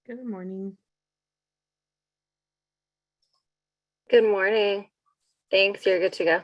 Good morning. Good morning. Thanks. You're good to go.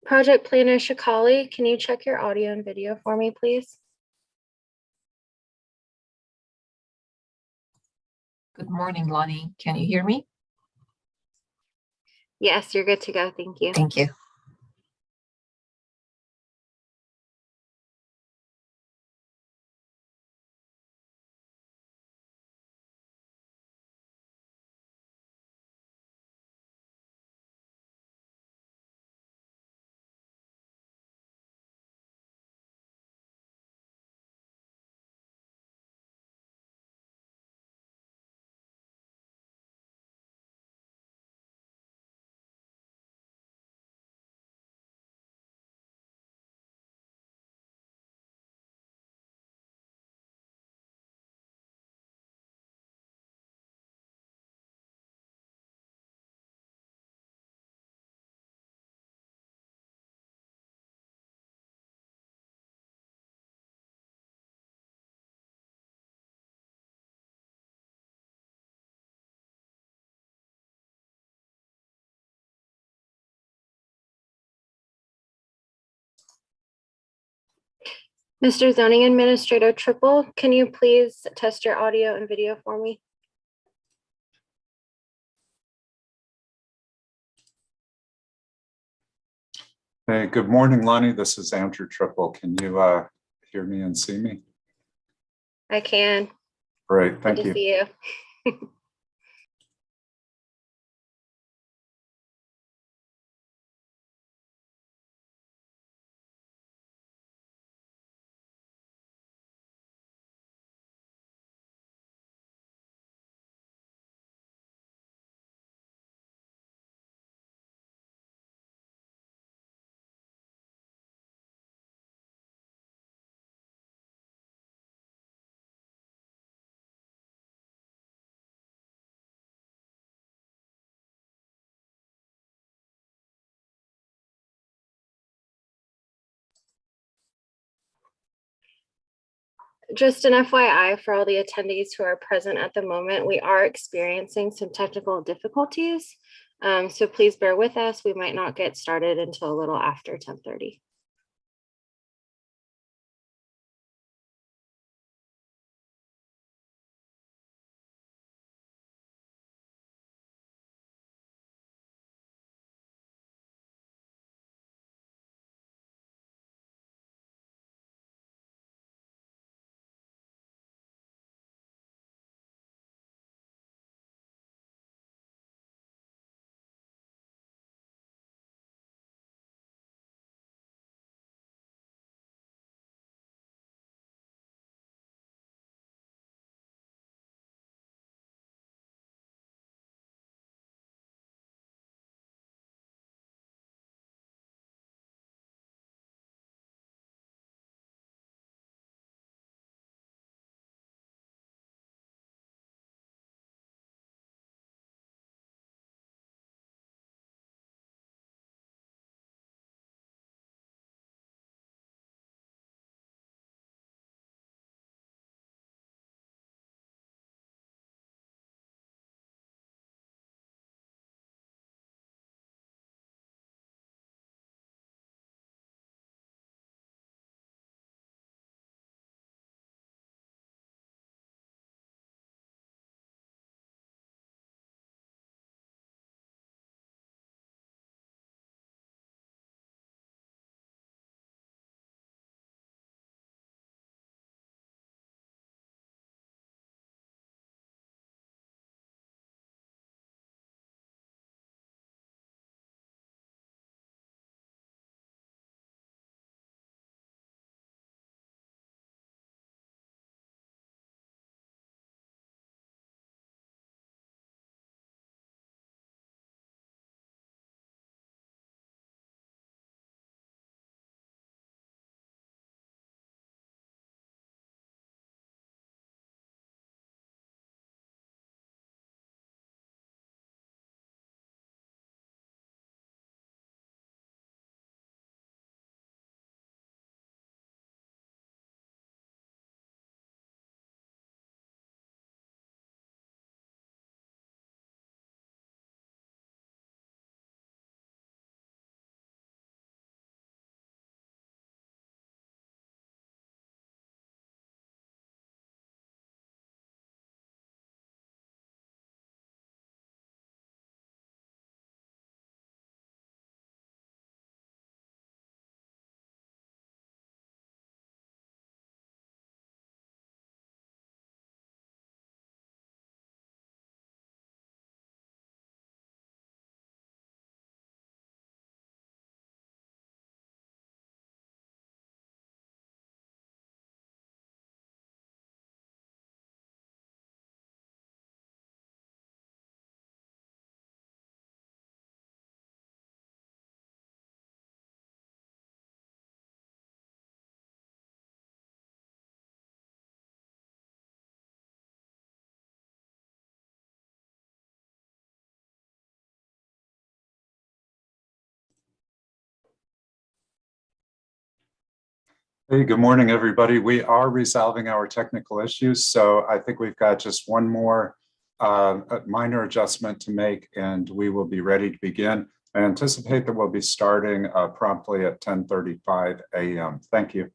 Project Planner Shikali, can you check your audio and video for me, please? Good morning, Lonnie. Can you hear me? Yes, you're good to go. Thank you. Thank you. Mr. Zoning Administrator Triple, can you please test your audio and video for me? Hey, good morning, Lonnie. This is Andrew Triple. Can you hear me and see me? I can. Great, Good thank to you. see you. Just an FYI for all the attendees who are present at the moment, we are experiencing some technical difficulties. So please bear with us. We might not get started until a little after 10:30. Hey, good morning, everybody. We are resolving our technical issues, so I think we've got just one more minor adjustment to make, and we will be ready to begin. I anticipate that we'll be starting promptly at 10:35 a.m. Thank you.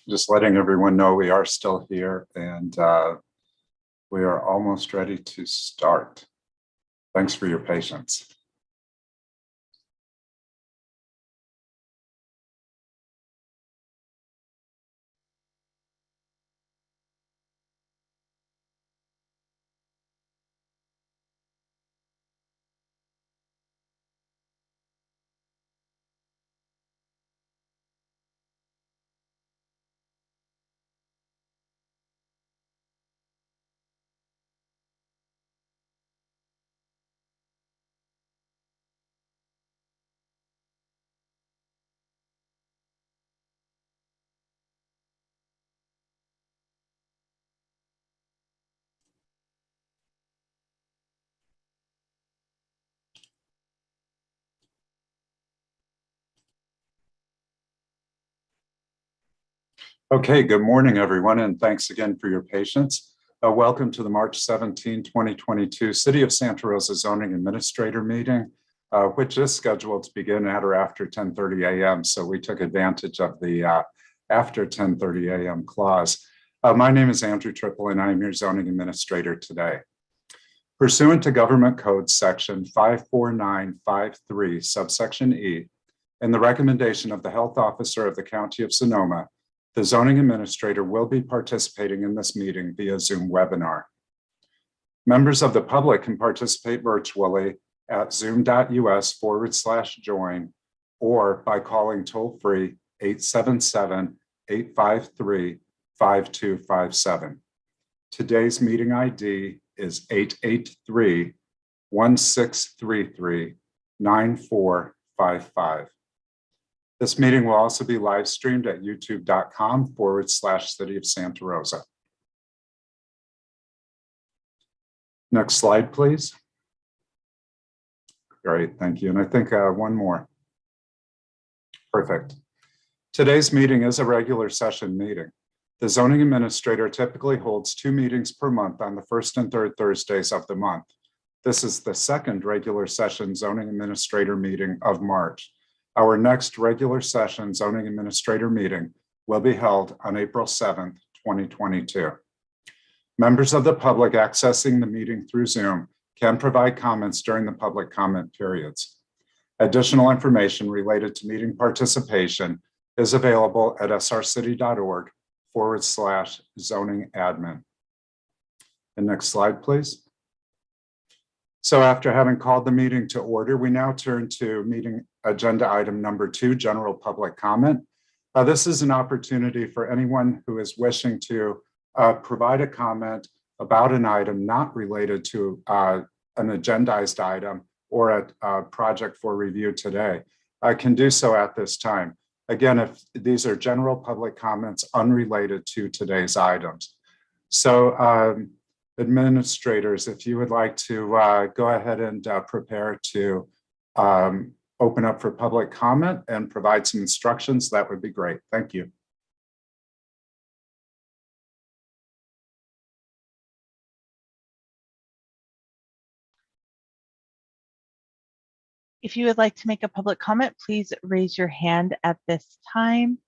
Just letting everyone know we are still here, and we are almost ready to start. Thanks for your patience. Okay, good morning, everyone, and thanks again for your patience. Welcome to the March 17, 2022 City of Santa Rosa Zoning Administrator meeting, which is scheduled to begin at or after 10:30 a.m. So we took advantage of the after 10:30 a.m. clause. My name is Andrew Triple, and I am your zoning administrator today. Pursuant to Government Code Section 54953, subsection E, and the recommendation of the health officer of the County of Sonoma, the zoning administrator will be participating in this meeting via Zoom webinar. Members of the public can participate virtually at zoom.us/join or by calling toll-free 877-853-5257. Today's meeting ID is 883-1633-9455. This meeting will also be live streamed at youtube.com/City of Santa Rosa. Next slide, please. Great, thank you. And I think one more. Perfect. Today's meeting is a regular session meeting. The zoning administrator typically holds 2 meetings per month on the first and third Thursdays of the month. This is the second regular session zoning administrator meeting of March. Our next regular session zoning administrator meeting will be held on April 7th, 2022. Members of the public accessing the meeting through Zoom can provide comments during the public comment periods. Additional information related to meeting participation is available at srcity.org/zoning admin. And next slide, please. So after having called the meeting to order, we now turn to meeting agenda item number 2, general public comment. This is an opportunity for anyone who is wishing to provide a comment about an item not related to an agendized item or a project for review today. Can do so at this time. Again, if these are general public comments unrelated to today's items. So administrators, if you would like to go ahead and prepare to open up for public comment and provide some instructions, that would be great. Thank you. If you would like to make a public comment, please raise your hand at this time.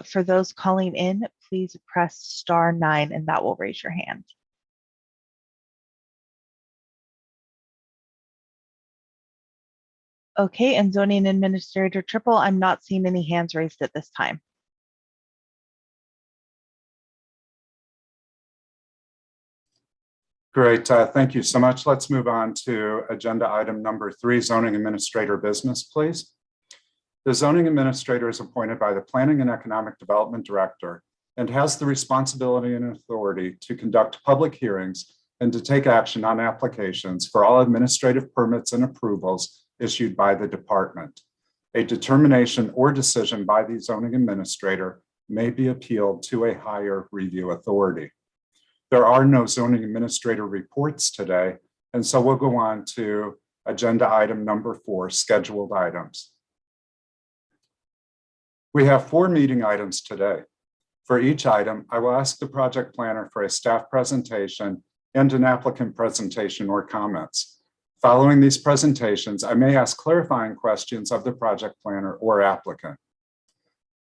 For those calling in, please press *9 and that will raise your hand. Okay, and zoning administrator Triple, I'm not seeing any hands raised at this time. Great, thank you so much. Let's move on to agenda item number 3, zoning administrator business, please. The zoning administrator is appointed by the Planning and Economic Development Director and has the responsibility and authority to conduct public hearings and to take action on applications for all administrative permits and approvals issued by the department. A determination or decision by the zoning administrator may be appealed to a higher review authority. There are no zoning administrator reports today, and so we'll go on to agenda item number 4, scheduled items. We have 4 meeting items today. For each item, I will ask the project planner for a staff presentation and an applicant presentation or comments. Following these presentations, I may ask clarifying questions of the project planner or applicant.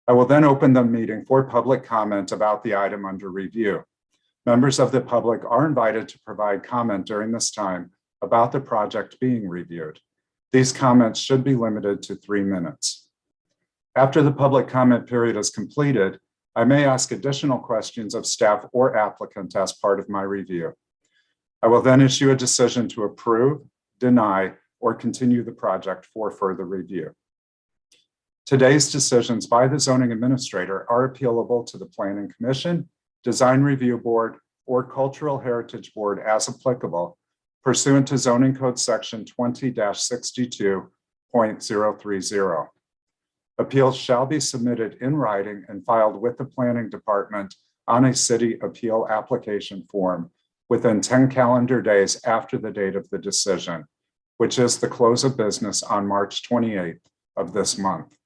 I will then open the meeting for public comment about the item under review. Members of the public are invited to provide comment during this time about the project being reviewed. These comments should be limited to 3 minutes. After the public comment period is completed, I may ask additional questions of staff or applicant as part of my review. I will then issue a decision to approve, deny, or continue the project for further review. Today's decisions by the zoning administrator are appealable to the Planning Commission, Design Review Board, or Cultural Heritage Board as applicable, pursuant to Zoning Code Section 20-62.030. Appeals shall be submitted in writing and filed with the Planning Department on a city appeal application form within 10 calendar days after the date of the decision, which is the close of business on March 28th of this month.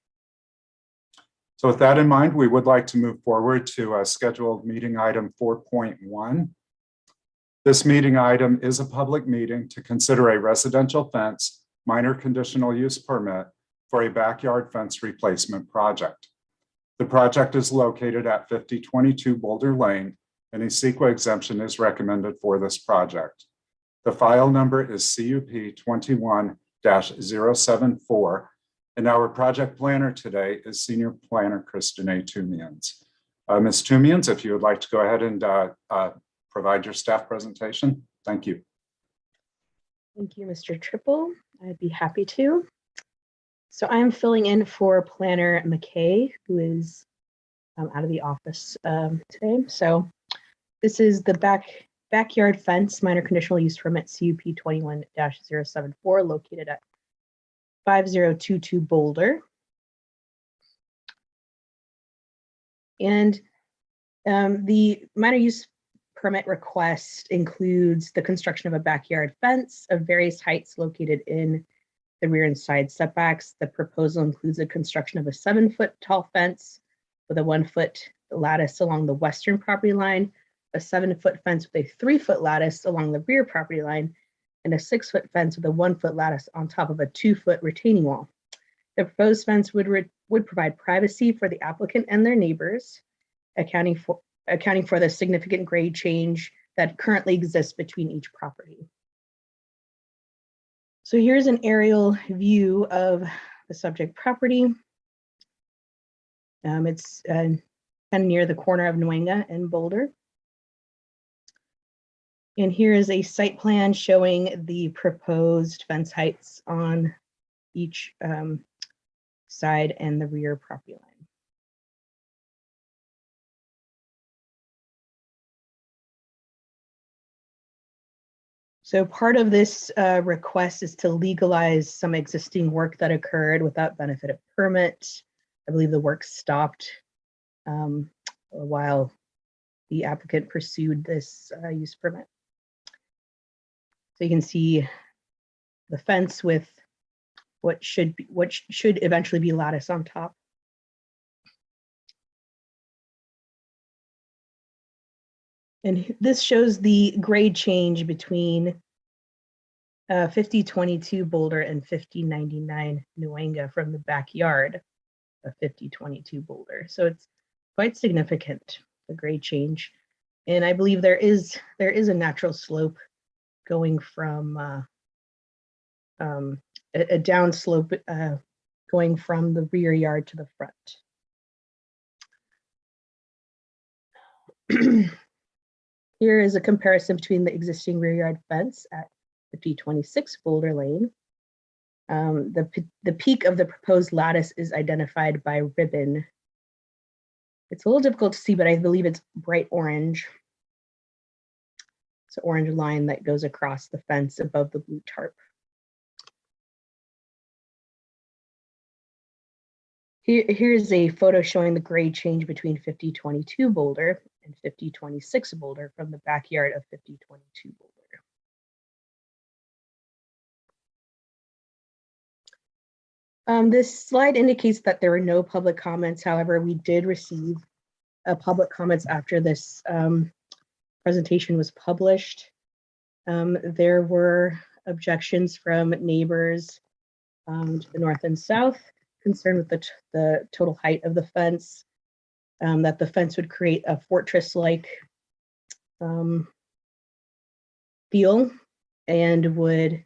So with that in mind, we would like to move forward to scheduled meeting item 4.1. This meeting item is a public meeting to consider a residential fence minor conditional use permit for a backyard fence replacement project. The project is located at 5022 Boulder Lane, and a CEQA exemption is recommended for this project. The file number is CUP 21-074, and our project planner today is Senior Planner Kristen A. Tumians. Ms. Tumians, if you would like to go ahead and provide your staff presentation. Thank you. Thank you, Mr. Triple. I'd be happy to. So I'm filling in for Planner McKay, who is out of the office today. So this is the backyard fence minor conditional use permit CUP 21-074 located at 5022 Boulder. And the minor use permit request includes the construction of a backyard fence of various heights located in the rear and side setbacks. The proposal includes the construction of a 7-foot tall fence with a 1-foot lattice along the western property line, a 7-foot fence with a 3-foot lattice along the rear property line, and a 6-foot fence with a 1-foot lattice on top of a 2-foot retaining wall. The proposed fence would provide privacy for the applicant and their neighbors, accounting for the significant grade change that currently exists between each property. So here's an aerial view of the subject property. It's kind of near the corner of Nuenga and Boulder. And here is a site plan showing the proposed fence heights on each side and the rear property line. So part of this request is to legalize some existing work that occurred without benefit of permit. I believe the work stopped while the applicant pursued this use permit. So you can see the fence with what should eventually be lattice on top. And this shows the grade change between 5022 Boulder and 5099 Nuenga from the backyard of 5022 Boulder. So it's quite significant, the grade change. And I believe there is a natural slope going from a down slope going from the rear yard to the front. Here is a comparison between the existing rear yard fence at 5026 Boulder Lane. The peak of the proposed lattice is identified by ribbon. It's a little difficult to see, but I believe it's bright orange. It's an orange line that goes across the fence above the blue tarp. Here's a photo showing the grade change between 5022 Boulder and 5026 Boulder from the backyard of 5022 Boulder. This slide indicates that there were no public comments. However, we did receive public comments after this presentation was published. There were objections from neighbors to the north and south, concerned with the total height of the fence, that the fence would create a fortress-like feel and would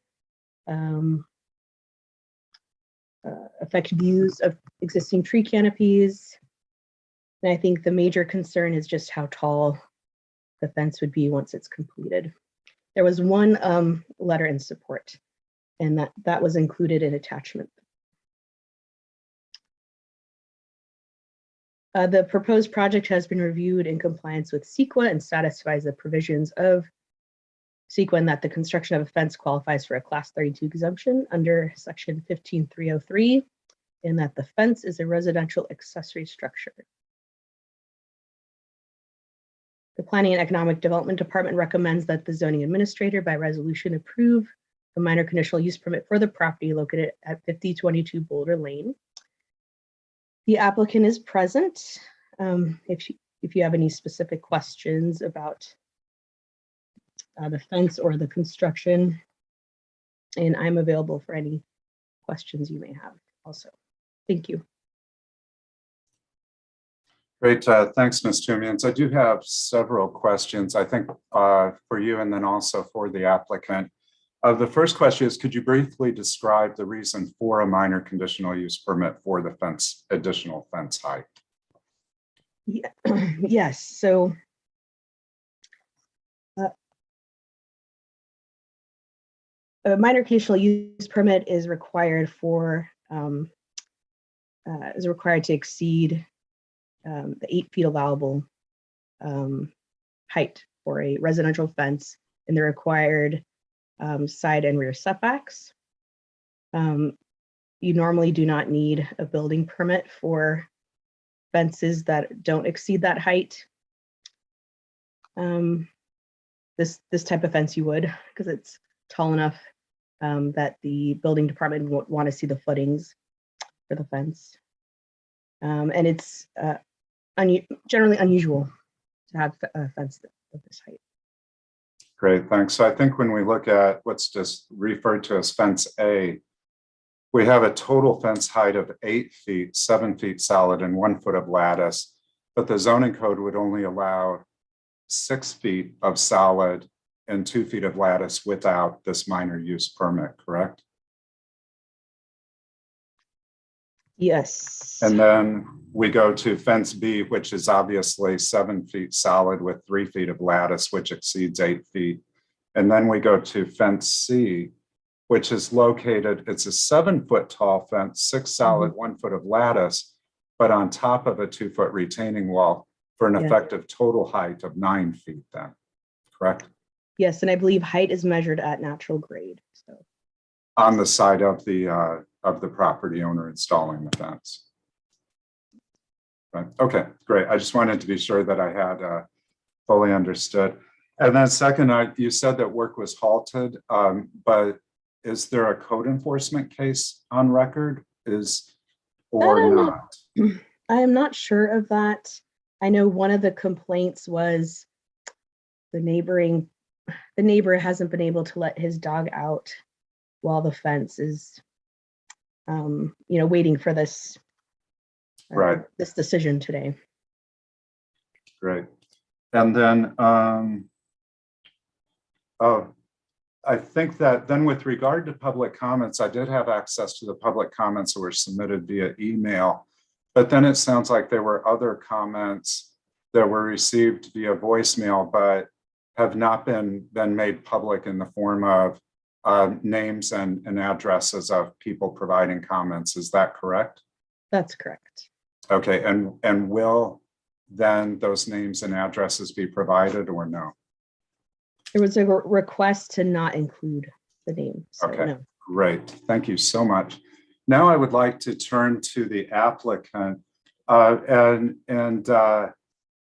affect views of existing tree canopies. And I think the major concern is just how tall the fence would be once it's completed. There was one letter in support, and that was included in attachment. The proposed project has been reviewed in compliance with CEQA and satisfies the provisions of CEQA, and that the construction of a fence qualifies for a Class 32 exemption under Section 15303, and that the fence is a residential accessory structure. The Planning and Economic Development Department recommends that the zoning administrator by resolution approve the minor conditional use permit for the property located at 5022 Boulder Lane. The applicant is present. If you have any specific questions about the fence or the construction, and I'm available for any questions you may have also. Thank you. Great, thanks, Ms. Tumians. I do have several questions, I think, for you and then also for the applicant. The first question is, could you briefly describe the reason for a minor conditional use permit for the fence, additional fence height? Yeah. Yes, so a minor conditional use permit is required for to exceed the 8 feet allowable height for a residential fence in the required side and rear setbacks. You normally do not need a building permit for fences that don't exceed that height. This type of fence you would, because it's tall enough that the building department would want to see the footings for the fence. And it's generally unusual to have a fence of this height. Great, thanks. So I think when we look at what's just referred to as fence A, we have a total fence height of 8 feet, 7 feet solid, and 1 foot of lattice, but the zoning code would only allow 6 feet of solid and 2 feet of lattice without this minor use permit, correct? Yes. And then we go to fence B, which is obviously 7 feet solid with 3 feet of lattice, which exceeds 8 feet. And then we go to fence C, which is located, it's a 7 foot tall fence, 6 solid, 1 foot of lattice, but on top of a 2 foot retaining wall for an effective total height of 9 feet then, correct? Yes, and I believe height is measured at natural grade. So on the side of the property owner installing the fence. Right. Okay, great. I just wanted to be sure that I had fully understood. And then second, you said that work was halted, but is there a code enforcement case on record? Or not? I am not sure of that. I know one of the complaints was the neighbor hasn't been able to let his dog out while the fence is, waiting for this, this decision today. Great. And then, I think that then with regard to public comments, I did have access to the public comments that were submitted via email, but then it sounds like there were other comments that were received via voicemail, but have not been made public in the form of names and addresses of people providing comments. Is that correct? That's correct. Okay, and will then those names and addresses be provided or no? There was a request to not include the name. So okay, no. Great. Thank you so much. Now I would like to turn to the applicant.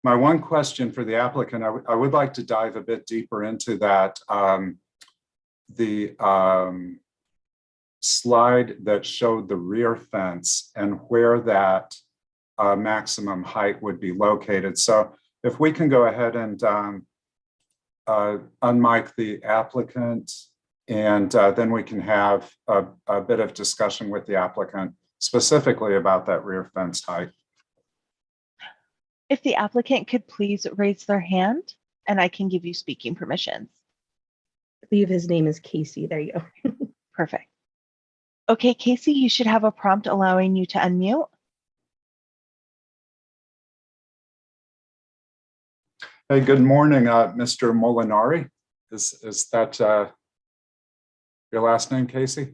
My one question for the applicant, I would like to dive a bit deeper into that. The slide that showed the rear fence and where that maximum height would be located. So if we can go ahead and unmic the applicant, and then we can have a bit of discussion with the applicant specifically about that rear fence height. If the applicant could please raise their hand and I can give you speaking permissions. I believe his name is Casey. There you go. Perfect. Okay, Casey, you should have a prompt allowing you to unmute. Hey, good morning, Mr. Molinari. Is that your last name, Casey?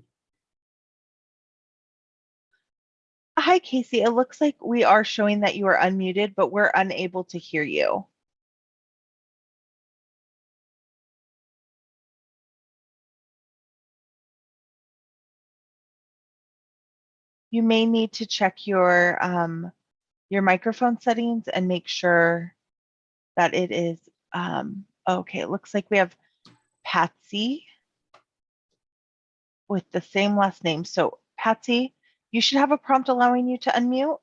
Hi, Casey. It looks like we are showing that you are unmuted, but we're unable to hear you. You may need to check your microphone settings and make sure that it is, okay, it looks like we have Patsy with the same last name. So Patsy, you should have a prompt allowing you to unmute.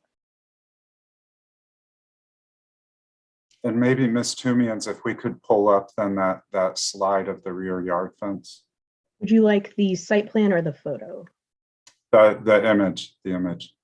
And maybe Miss Tumians, if we could pull up then that slide of the rear yard fence, Would you like the site plan or the photo? the image.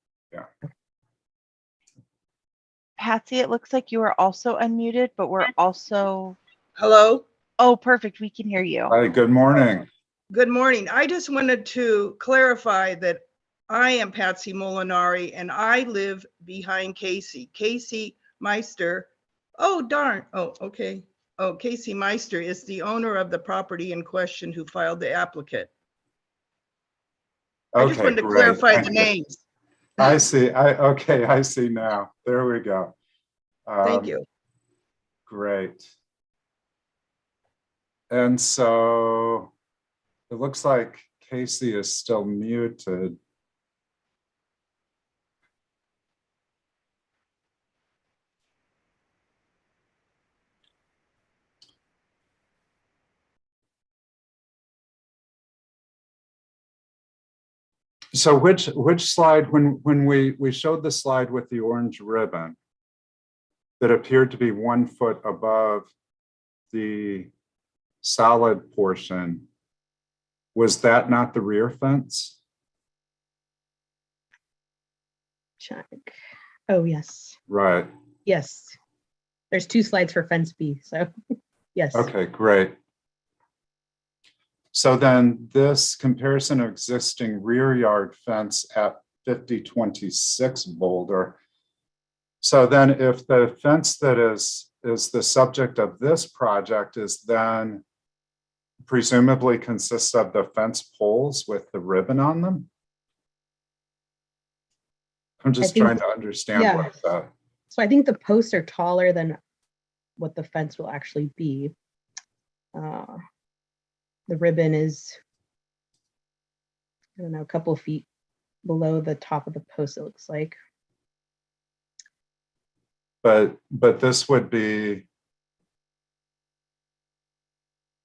Patsy, it looks like you are also unmuted, but we're also, Hello, oh, perfect. We can hear you. Hi, good morning. good morning. I just wanted to clarify that I am Patsy Molinari and I live behind Casey. Casey Meister. Oh, darn. Oh, okay. Oh, Casey Meister is the owner of the property in question who filed the applicant. I just Okay, wanted to great. clarify the Thank you. names. I see. I see now. There we go. Thank you. Great. And so it looks like Casey is still muted. So which slide, when we showed the slide with the orange ribbon that appeared to be 1 foot above the solid portion, was that not the rear fence? Check. Oh, yes. Right. Yes. There's 2 slides for fence B, so yes. Okay, great. So then this comparison of existing rear yard fence at 5026 Boulder. So then if the fence that is the subject of this project is then presumably consists of the fence poles with the ribbon on them? I'm just think- trying to understand yeah. what that. So I think the posts are taller than what the fence will actually be. The ribbon is, I don't know, a couple of feet below the top of the post, it looks like. But this would be,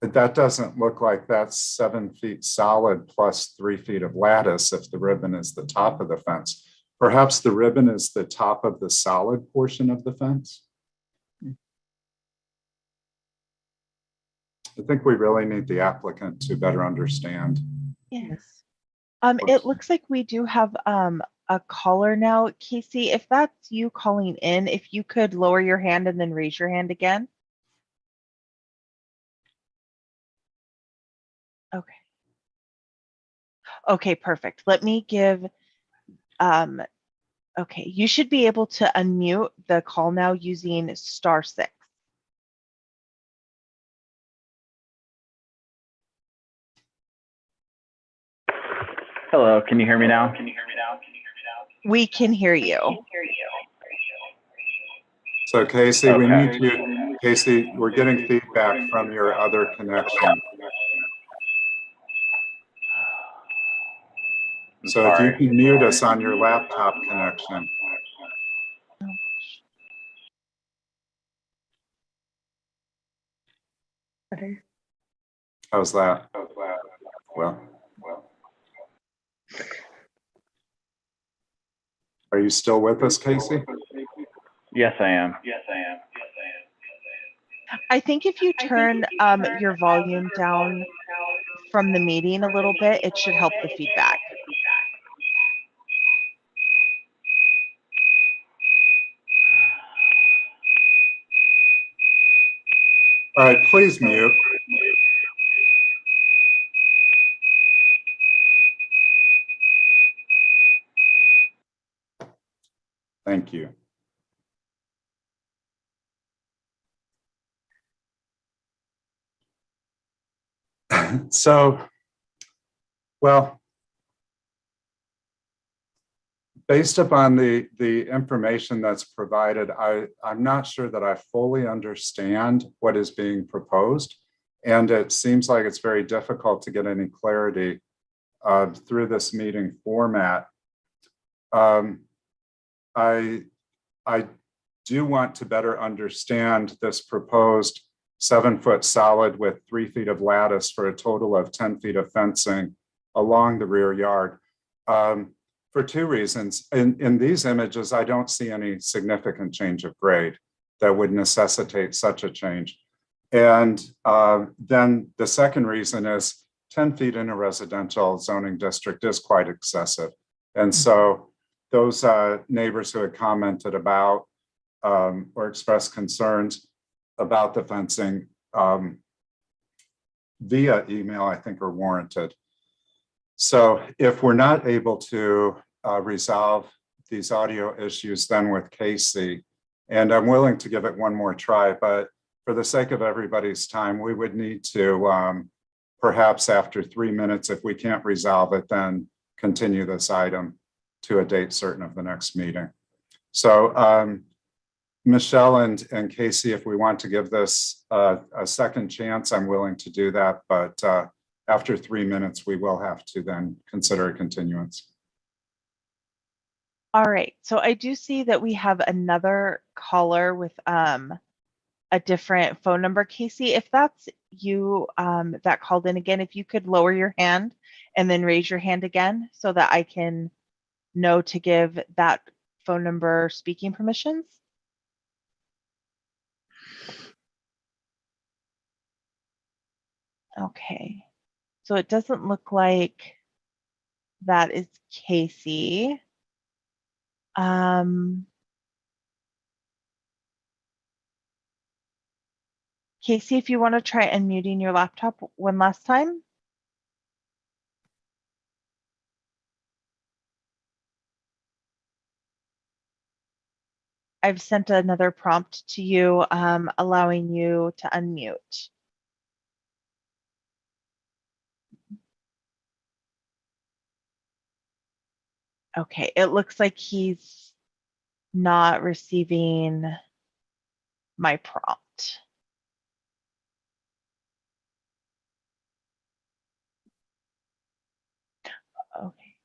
that doesn't look like that's 7 feet solid plus 3 feet of lattice if the ribbon is the top of the fence. Perhaps the ribbon is the top of the solid portion of the fence. I think we really need the applicant to better understand. Yes. It looks like we do have a caller now. Casey, if that's you calling in, if you could lower your hand and then raise your hand again. Okay. Okay, perfect. Let me give, okay, you should be able to unmute the call now using *6. Hello, can you hear me now? We can hear you. So Casey, we Okay. need you, Casey, we're getting feedback from your other connection. So if you can mute us on your laptop connection. Better. How's that? Well. Are you still with us, Casey? Yes, I am. I think if you turn your volume down from the meeting a little bit, it should help the feedback. All right, please mute. Thank you. So, well, based upon the information that's provided, I'm not sure that I fully understand what is being proposed. And it seems like it's very difficult to get any clarity through this meeting format. I do want to better understand this proposed 7 foot solid with 3 feet of lattice for a total of 10 feet of fencing along the rear yard. For 2 reasons. In these images, I don't see any significant change of grade. that would necessitate such a change. And then the second reason is 10 feet in a residential zoning district is quite excessive. And so those neighbors who had commented about or expressed concerns about the fencing via email, I think, are warranted. So if we're not able to resolve these audio issues then with Casey, and I'm willing to give it one more try, but for the sake of everybody's time, we would need to perhaps after 3 minutes, if we can't resolve it, then continue this item to a date certain of the next meeting. So Michelle and Casey, if we want to give this a second chance, I'm willing to do that. But after 3 minutes, we will have to then consider a continuance. All right, so I do see that we have another caller with a different phone number. Casey, if that's you that called in again, if you could lower your hand and then raise your hand again so that I can know to give that phone number speaking permissions. Okay, so it doesn't look like that is Casey. Casey, if you want to try unmuting your laptop one last time. I've sent another prompt to you allowing you to unmute. Okay, it looks like he's not receiving my prompt. Okay.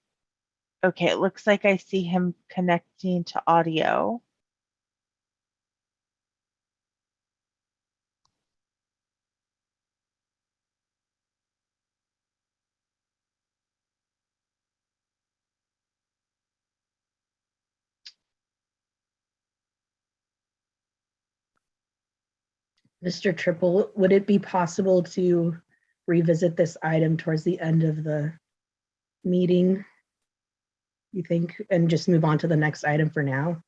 Okay, it looks like I see him connecting to audio. Mr. Triple, would it be possible to revisit this item towards the end of the meeting, you think, and just move on to the next item for now?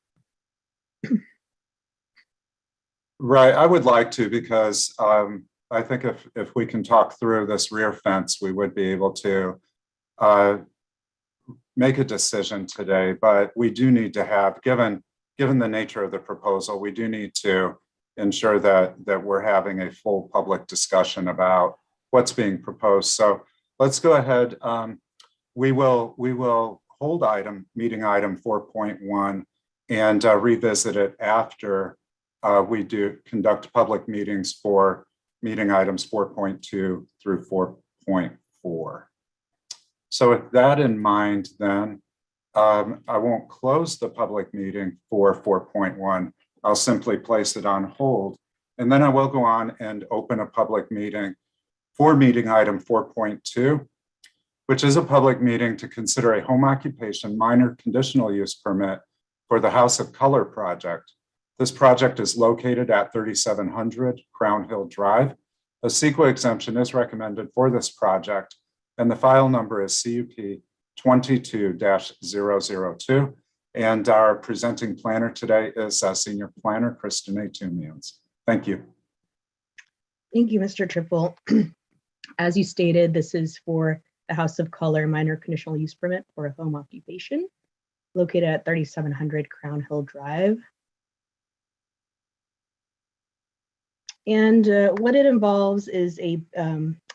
Right, I would like to, because I think if we can talk through this rear fence, we would be able to make a decision today. But we do need to have, given the nature of the proposal, we do need to ensure that we're having a full public discussion about what's being proposed. So let's go ahead. We will hold meeting item 4.1 and revisit it after we do conduct public meetings for meeting items 4.2 through 4.4. So with that in mind, then I won't close the public meeting for 4.1. I'll simply place it on hold, and then I will go on and open a public meeting for meeting item 4.2, which is a public meeting to consider a home occupation minor conditional use permit for the House of Color project. This project is located at 3700 Crown Hill Drive. A CEQA exemption is recommended for this project, and the file number is CUP 22-002. And our presenting planner today is Senior Planner Kristen A. Tumians. Thank you. Thank you, Mr. Triple. As you stated, this is for the House of Color minor conditional use permit for a home occupation located at 3700 Crown Hill Drive. And what it involves is this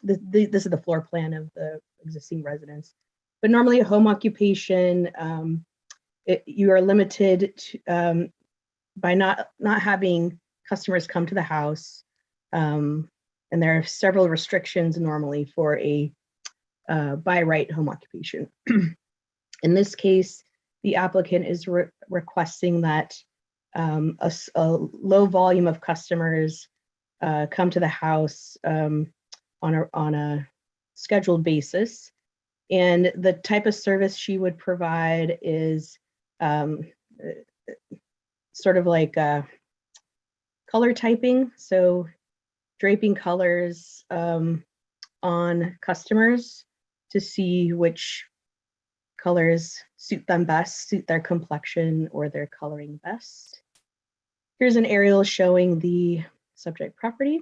is the floor plan of the existing residence. But normally a home occupation, you are limited to, by not having customers come to the house. And there are several restrictions normally for a by right home occupation. In this case, the applicant is requesting that a low volume of customers come to the house on a scheduled basis. And the type of service she would provide is sort of like color typing, so draping colors on customers to see which colors suit them best, suit their complexion or their coloring best. Here's an aerial showing the subject property.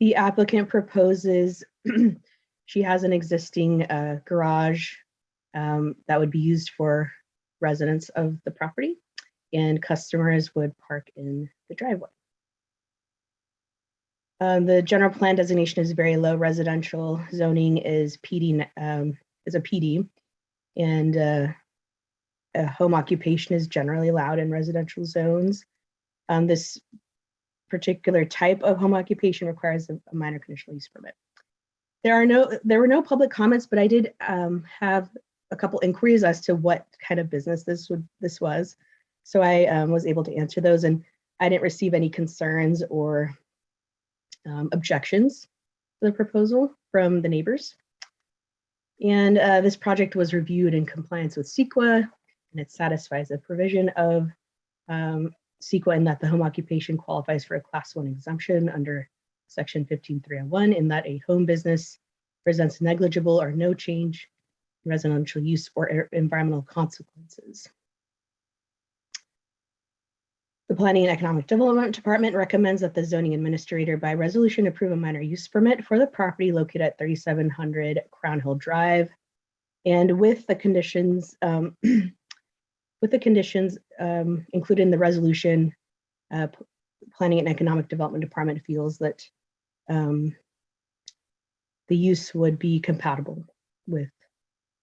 The applicant proposes, she has an existing garage that would be used for residents of the property, and customers would park in the driveway. The general plan designation is very low. Residential zoning is PD, is a PD, and a home occupation is generally allowed in residential zones. This particular type of home occupation requires a minor conditional use permit. There were no public comments, but I did have a couple inquiries as to what kind of business this was. So I was able to answer those, and I didn't receive any concerns or objections to the proposal from the neighbors. And this project was reviewed in compliance with CEQA, and it satisfies the provision of CEQA in that the home occupation qualifies for a Class 1 exemption under Section 15301, in that a home business presents negligible or no change in residential use or environmental consequences. The Planning and Economic Development Department recommends that the zoning administrator by resolution approve a minor use permit for the property located at 3700 Crown Hill Drive, and with the conditions included in the resolution, Planning and Economic Development Department feels that the use would be compatible with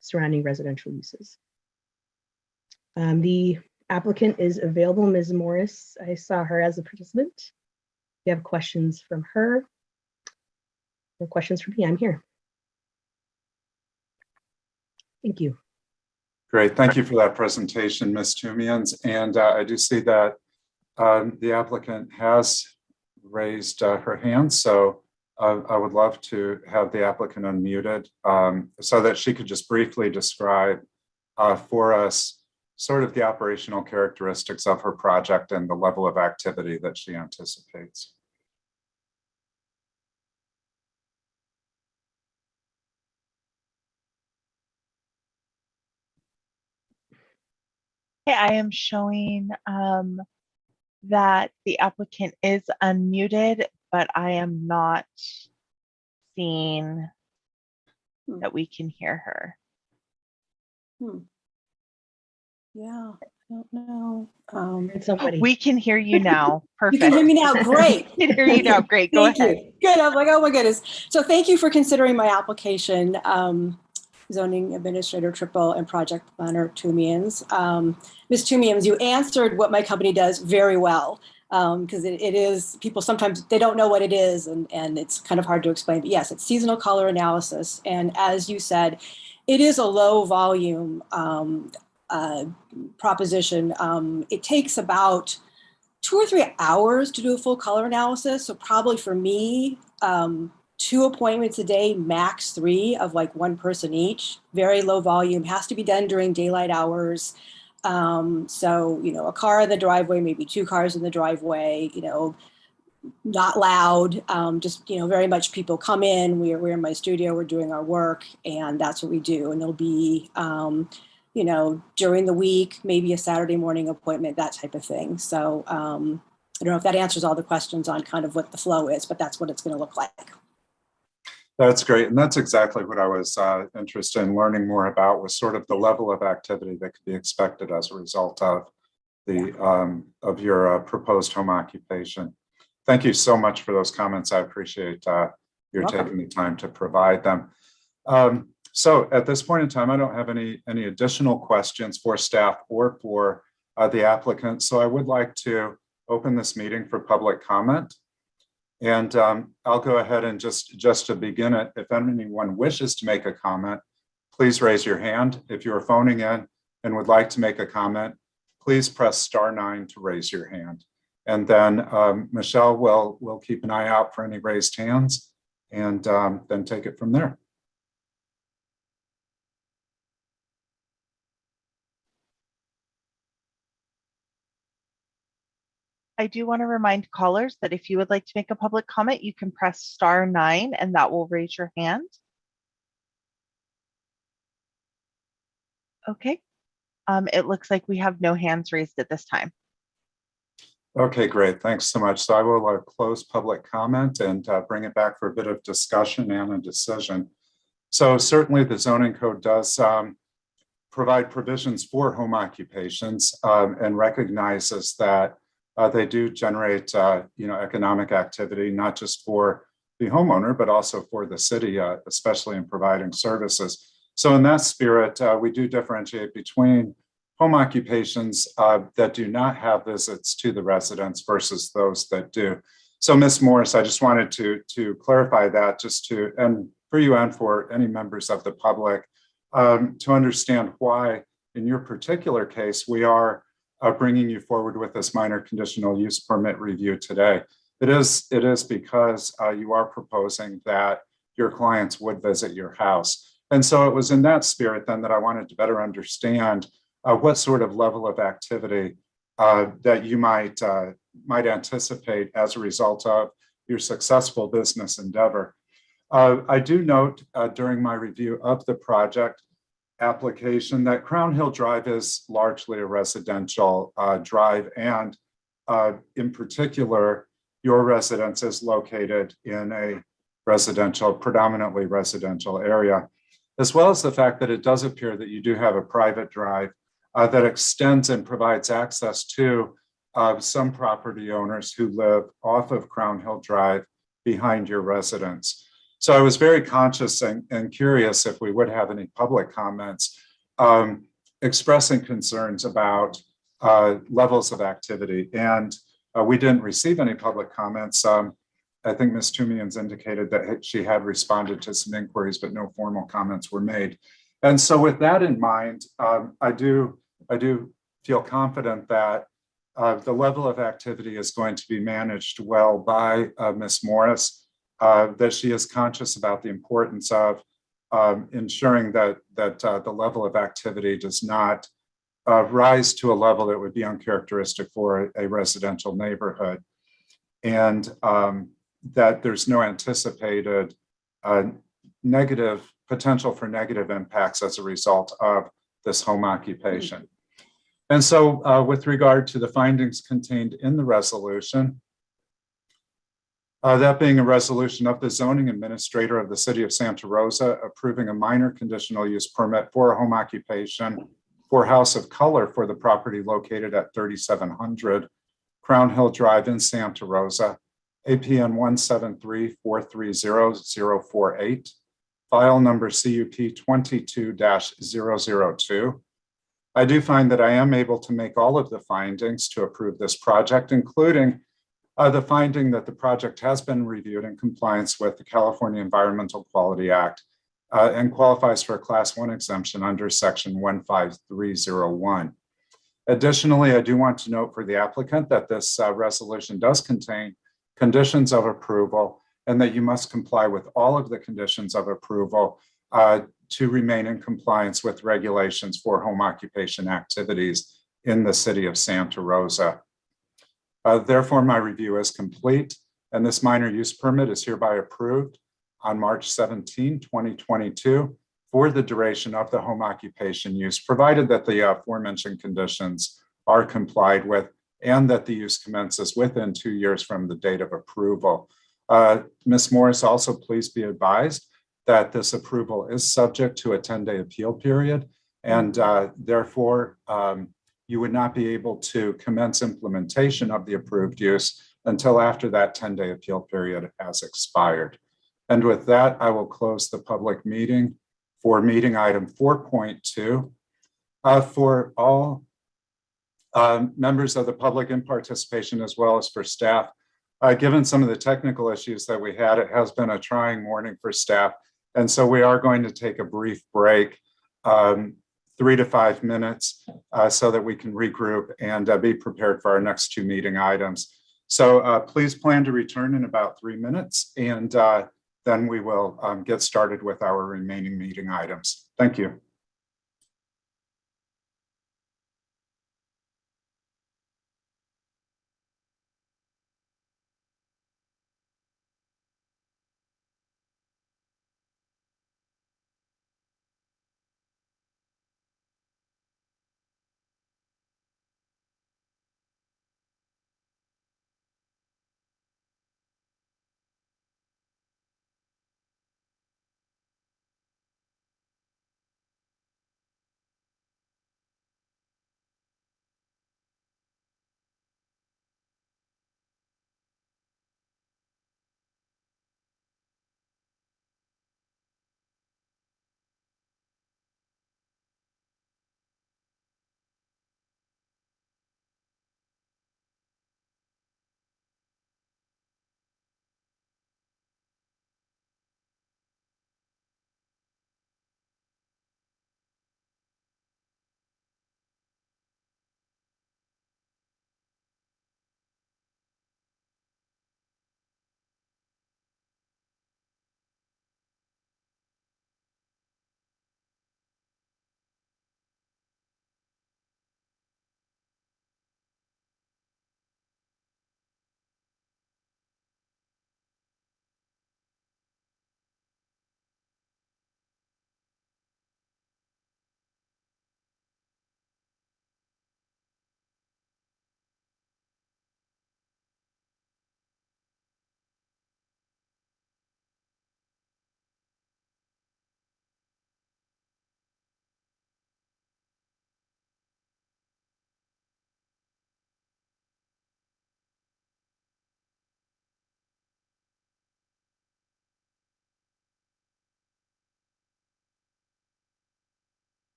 surrounding residential uses. The applicant is available, Ms. Morris. I saw her as a participant. If you have questions from her or questions from me, I'm here. Thank you. Great. Thank you for that presentation, Ms. Tumians. And I do see that the applicant has raised her hand. So I would love to have the applicant unmuted so that she could just briefly describe for us sort of the operational characteristics of her project and the level of activity that she anticipates. Okay, I am showing that the applicant is unmuted, but I am not seeing that we can hear her. Yeah, I don't know. Somebody. We can hear you now. Perfect. You can hear me now. Great. We can hear you now. Great. Go Thank ahead. you. Good. I'm like, oh my goodness. So thank you for considering my application, zoning administrator triple and project planner Tumians. Ms. Tumians, you answered what my company does very well, because it is, people sometimes, they don't know what it is, and it's kind of hard to explain. But yes, it's seasonal color analysis. And as you said, it is a low volume proposition. It takes about 2 or 3 hours to do a full color analysis. So probably for me, 2 appointments a day, max 3 of like 1 person each. Very low volume, has to be done during daylight hours. So, you know, a car in the driveway, maybe 2 cars in the driveway, you know, not loud, just, you know, very much people come in, we're in my studio, we're doing our work, and that's what we do. And it'll be, you know, during the week, maybe a Saturday morning appointment, that type of thing. So I don't know if that answers all the questions on kind of what the flow is, but that's what it's going to look like. That's great. And that's exactly what I was interested in learning more about, was sort of the level of activity that could be expected as a result of the of your proposed home occupation. Thank you so much for those comments. I appreciate your taking the time to provide them. So at this point in time, I don't have any additional questions for staff or for the applicant. So I would like to open this meeting for public comment. And I'll go ahead and just to begin it, if anyone wishes to make a comment, please raise your hand. If you're phoning in and would like to make a comment, please press *9 to raise your hand. And then Michelle will keep an eye out for any raised hands, and then take it from there. I do want to remind callers that if you would like to make a public comment, you can press *9 and that will raise your hand. Okay. It looks like we have no hands raised at this time. Okay, great. Thanks so much. So I will close public comment and bring it back for a bit of discussion and a decision. So certainly the zoning code does provide provisions for home occupations and recognizes that they do generate economic activity, not just for the homeowner, but also for the city, especially in providing services. So in that spirit, we do differentiate between home occupations that do not have visits to the residents versus those that do. So Ms. Morris, I just wanted to clarify that and for you and for any members of the public to understand why in your particular case, we are bringing you forward with this minor conditional use permit review today. It is because you are proposing that your clients would visit your house. And so it was in that spirit then that I wanted to better understand what sort of level of activity that you might anticipate as a result of your successful business endeavor. I do note during my review of the project application that Crown Hill Drive is largely a residential drive, and in particular, your residence is located in a predominantly residential area, as well as the fact that it does appear that you do have a private drive that extends and provides access to some property owners who live off of Crown Hill Drive behind your residence. So I was very conscious and curious if we would have any public comments expressing concerns about levels of activity. And we didn't receive any public comments. I think Ms. Tumian's indicated that she had responded to some inquiries, but no formal comments were made. And so with that in mind, I do feel confident that the level of activity is going to be managed well by Ms. Morris, that she is conscious about the importance of ensuring that the level of activity does not rise to a level that would be uncharacteristic for a residential neighborhood, and that there's no anticipated potential for negative impacts as a result of this home occupation. And so with regard to the findings contained in the resolution, that being a resolution of the zoning administrator of the city of Santa Rosa approving a minor conditional use permit for a home occupation for House of Color for the property located at 3700 Crown Hill Drive in Santa Rosa, APN 173-430-048, file number CUP 22-002. I do find that I am able to make all of the findings to approve this project, including the finding that the project has been reviewed in compliance with the California Environmental Quality Act and qualifies for a Class 1 exemption under Section 15301. Additionally, I do want to note for the applicant that this resolution does contain conditions of approval and that you must comply with all of the conditions of approval to remain in compliance with regulations for home occupation activities in the city of Santa Rosa. Therefore, my review is complete, and this minor use permit is hereby approved on March 17, 2022, for the duration of the home occupation use, provided that the aforementioned conditions are complied with and that the use commences within 2 years from the date of approval. Ms. Morris, also please be advised that this approval is subject to a 10-day appeal period, and therefore you would not be able to commence implementation of the approved use until after that 10-day appeal period has expired. And with that, I will close the public meeting for meeting item 4.2. For all members of the public in participation, as well as for staff, given some of the technical issues that we had, it has been a trying morning for staff. And so we are going to take a brief break, 3 to 5 minutes, so that we can regroup and be prepared for our next 2 meeting items. So please plan to return in about 3 minutes, and then we will get started with our remaining meeting items. Thank you.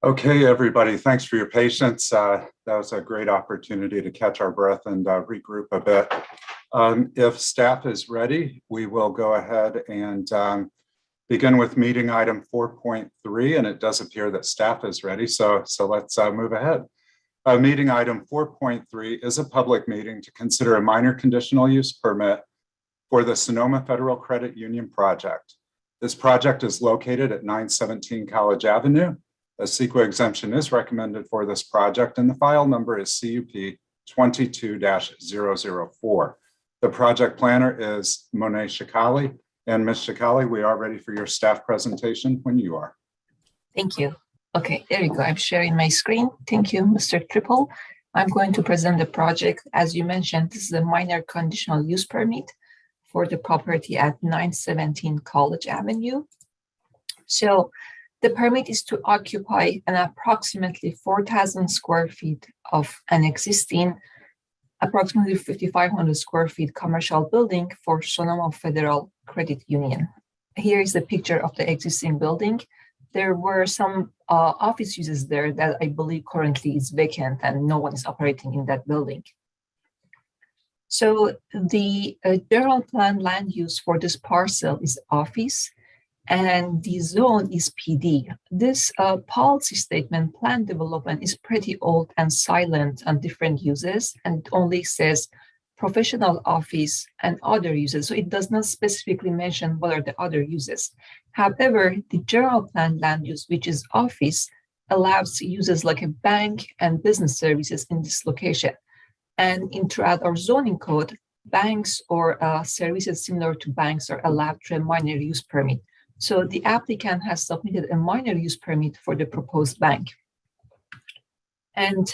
Okay, everybody, thanks for your patience. That was a great opportunity to catch our breath and regroup a bit. If staff is ready, we will go ahead and begin with meeting item 4.3, and it does appear that staff is ready, so let's move ahead. Meeting item 4.3 is a public meeting to consider a minor conditional use permit for the Sonoma Federal Credit Union project. This project is located at 917 College Avenue. A CEQA exemption is recommended for this project, and the file number is CUP 22-004. The project planner is Monet Shikali. And Ms. Shikali, we are ready for your staff presentation when you are. Thank you. Okay, there you go. I'm sharing my screen. Thank you, Mr. Triple. I'm going to present the project. As you mentioned, this is a minor conditional use permit for the property at 917 College Avenue. So the permit is to occupy an approximately 4,000 square feet of an existing approximately 5,500 square feet commercial building for Sonoma Federal Credit Union. Here is the picture of the existing building. There were some office uses there that I believe currently is vacant and no one is operating in that building. So the general plan land use for this parcel is office, and the zone is PD. This policy statement, plan development, is pretty old and silent on different uses, and it only says professional office and other uses. So it does not specifically mention what are the other uses. However, the general plan land use, which is office, allows uses like a bank and business services in this location. And throughout our zoning code, banks or services similar to banks are allowed through a minor use permit. So the applicant has submitted a minor use permit for the proposed bank. And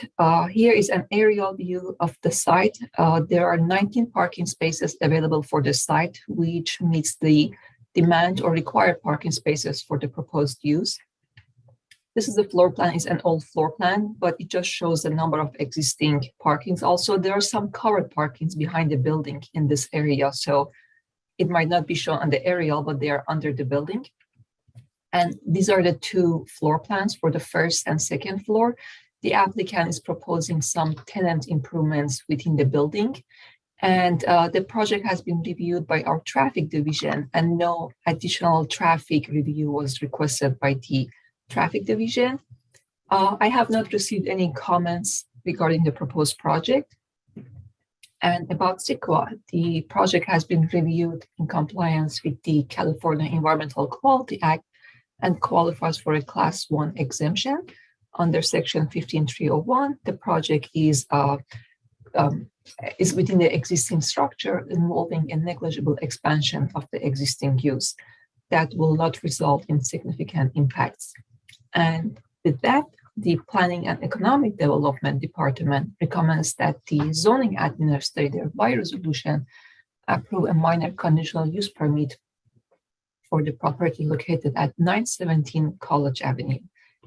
here is an aerial view of the site. There are 19 parking spaces available for the site, which meets the demand or required parking spaces for the proposed use. This is the floor plan. It's an old floor plan, but it just shows the number of existing parkings. Also, there are some covered parkings behind the building in this area. So it might not be shown on the aerial, but they are under the building. And these are the two floor plans for the first and second floor. The applicant is proposing some tenant improvements within the building. And the project has been reviewed by our traffic division, and no additional traffic review was requested by the traffic division. I have not received any comments regarding the proposed project. And about CEQA, the project has been reviewed in compliance with the California Environmental Quality Act and qualifies for a Class 1 exemption. Under Section 15301, the project is within the existing structure, involving a negligible expansion of the existing use that will not result in significant impacts. And with that, the Planning and Economic Development Department recommends that the zoning administrator by resolution approve a minor conditional use permit for the property located at 917 College Avenue.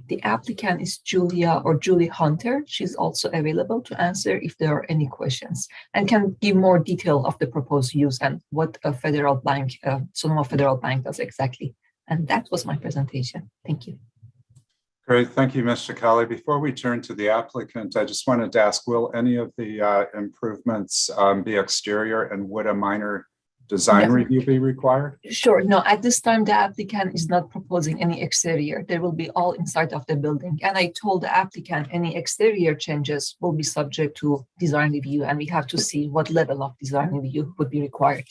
The applicant is Julie Hunter. She's also available to answer if there are any questions and can give more detail of the proposed use and what a federal bank, Sonoma Federal Bank does exactly. And that was my presentation. Thank you. Great, thank you, Ms. Shikali. Before we turn to the applicant, I just wanted to ask, will any of the improvements be exterior, and would a minor design review be required? Sure, no, at this time, the applicant is not proposing any exterior. They will be all inside of the building. And I told the applicant any exterior changes will be subject to design review, and we have to see what level of design review would be required.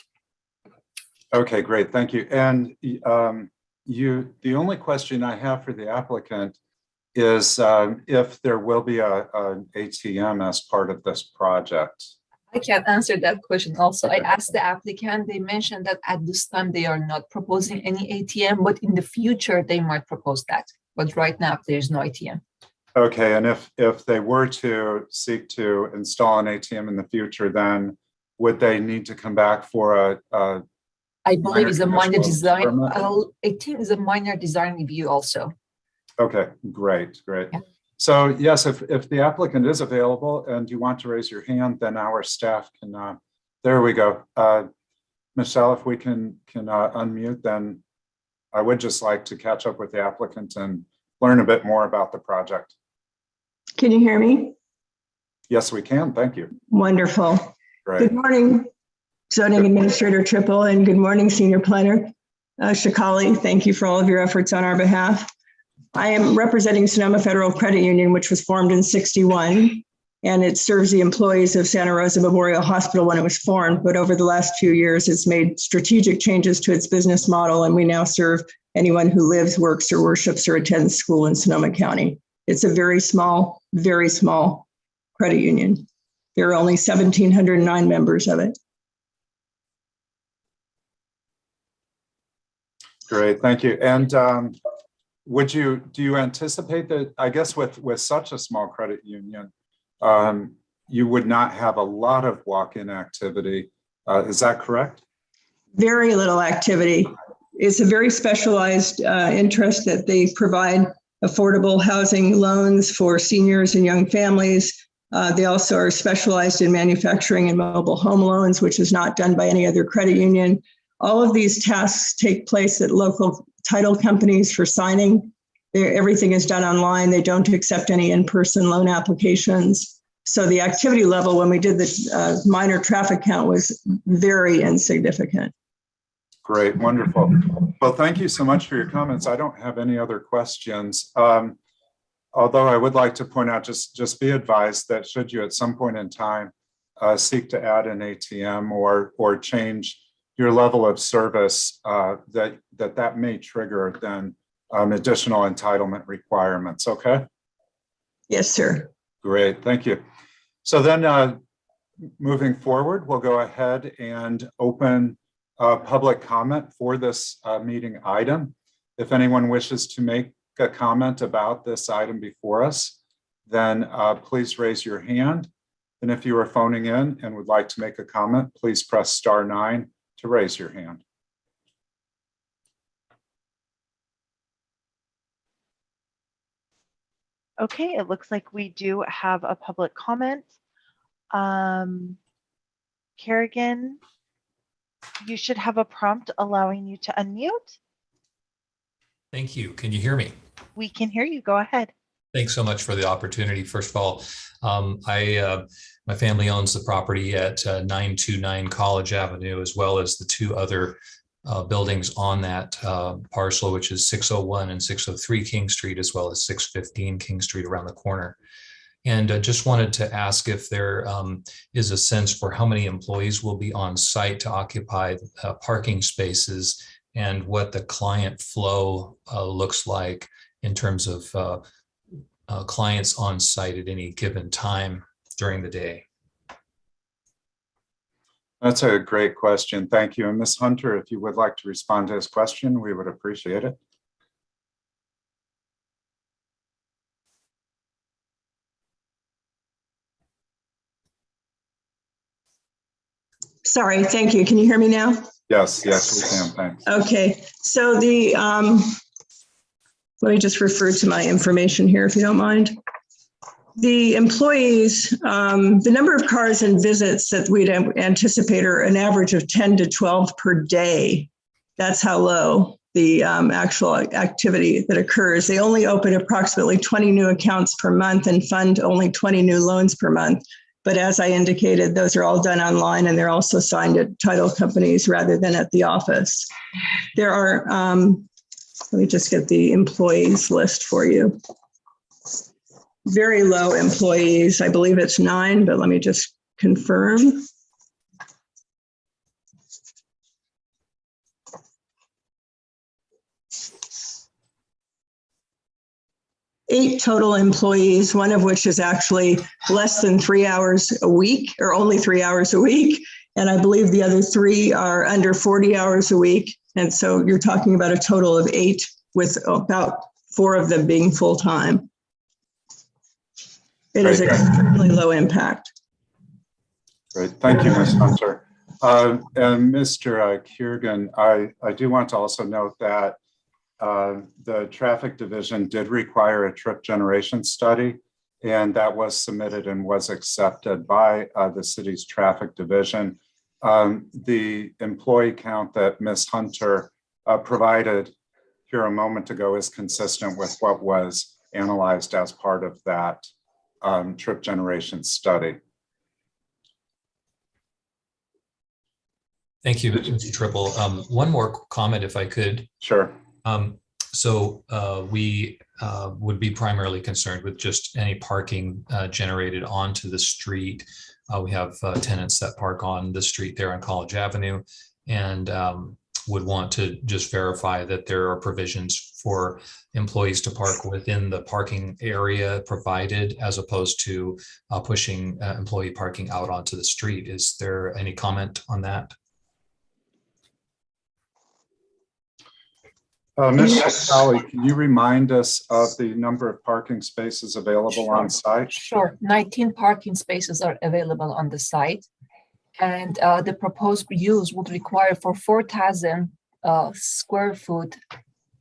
Okay, great, thank you. And the only question I have for the applicant is if there will be an ATM as part of this project. I can answer that question also. I asked the applicant, they mentioned that at this time they are not proposing any ATM, but in the future they might propose that. But right now there's no ATM. Okay, and if they were to seek to install an ATM in the future, then would they need to come back for a I believe it's a minor design. permit? I think it's a minor design review also. Okay, great. Yeah. So yes, if the applicant is available and you want to raise your hand, then our staff can, there we go. Michelle, if we can unmute, then I would just like to catch up with the applicant and learn a bit more about the project. Can you hear me? Yes, we can. Thank you. Wonderful. Great. Good morning, Zoning Administrator Triple, and good morning, Senior Planner Shikali. Thank you for all of your efforts on our behalf. I am representing Sonoma Federal Credit Union, which was formed in '61, and it serves the employees of Santa Rosa Memorial Hospital when it was formed. But over the last few years, it's made strategic changes to its business model, and we now serve anyone who lives, works, or worships or attends school in Sonoma County. It's a very small credit union. There are only 1,709 members of it. Great, thank you. And do you anticipate that, I guess with such a small credit union, you would not have a lot of walk-in activity? Is that correct? Very little activity. It's a very specialized interest that they provide affordable housing loans for seniors and young families. They also are specialized in manufacturing and mobile home loans, which is not done by any other credit union. All of these tasks take place at local title companies for signing. Everything is done online. They don't accept any in-person loan applications. So the activity level when we did the minor traffic count was very insignificant. Great, wonderful. Well, thank you so much for your comments. I don't have any other questions. Although I would like to point out, just be advised that should you at some point in time seek to add an ATM or change your level of service, that may trigger then additional entitlement requirements. Okay. Yes, sir. Great, thank you. So then moving forward, we'll go ahead and open public comment for this meeting item. If anyone wishes to make a comment about this item before us, then please raise your hand. And if you are phoning in and would like to make a comment, please press *9 to raise your hand. Okay, it looks like we do have a public comment. Kerrigan, you should have a prompt allowing you to unmute. Thank you. Can you hear me? We can hear you. Go ahead. Thanks so much for the opportunity. First of all, my family owns the property at 929 College Avenue, as well as the two other buildings on that parcel, which is 601 and 603 King Street, as well as 615 King Street around the corner. And just wanted to ask if there is a sense for how many employees will be on site to occupy parking spaces, and what the client flow looks like in terms of clients on site at any given time during the day. That's a great question. Thank you. And Ms. Hunter, if you would like to respond to his question, we would appreciate it. Sorry, thank you. Can you hear me now? Yes, we can. Thanks. Okay, so let me just refer to my information here if you don't mind. The employees, the number of cars and visits that we'd anticipate are an average of 10 to 12 per day. That's how low the actual activity that occurs. They only open approximately 20 new accounts per month and fund only 20 new loans per month. But as I indicated, those are all done online, and they're also signed at title companies rather than at the office. There are, let me just get the employees list for you. Very low employees. I believe it's 9, but let me just confirm. Eight total employees, one of which is actually less than 3 hours a week, or only 3 hours a week. And I believe the other 3 are under 40 hours a week. And so you're talking about a total of 8, with about 4 of them being full-time. It is extremely low impact. Great. Thank you, Ms. Hunter. And Mr. Kiergan, I do want to also note that the traffic division did require a trip generation study, and that was submitted and was accepted by the city's traffic division. The employee count that Ms. Hunter provided here a moment ago is consistent with what was analyzed as part of that trip generation study. Thank you, Mr. Triple. One more comment, if I could. Sure. We would be primarily concerned with just any parking generated onto the street. We have tenants that park on the street there on College Avenue, and would want to just verify that there are provisions for employees to park within the parking area provided, as opposed to pushing employee parking out onto the street. Is there any comment on that? Ms. Colley, can you remind us of the number of parking spaces available on site? Sure. 19 parking spaces are available on the site. And the proposed use would require for 4,000 square foot,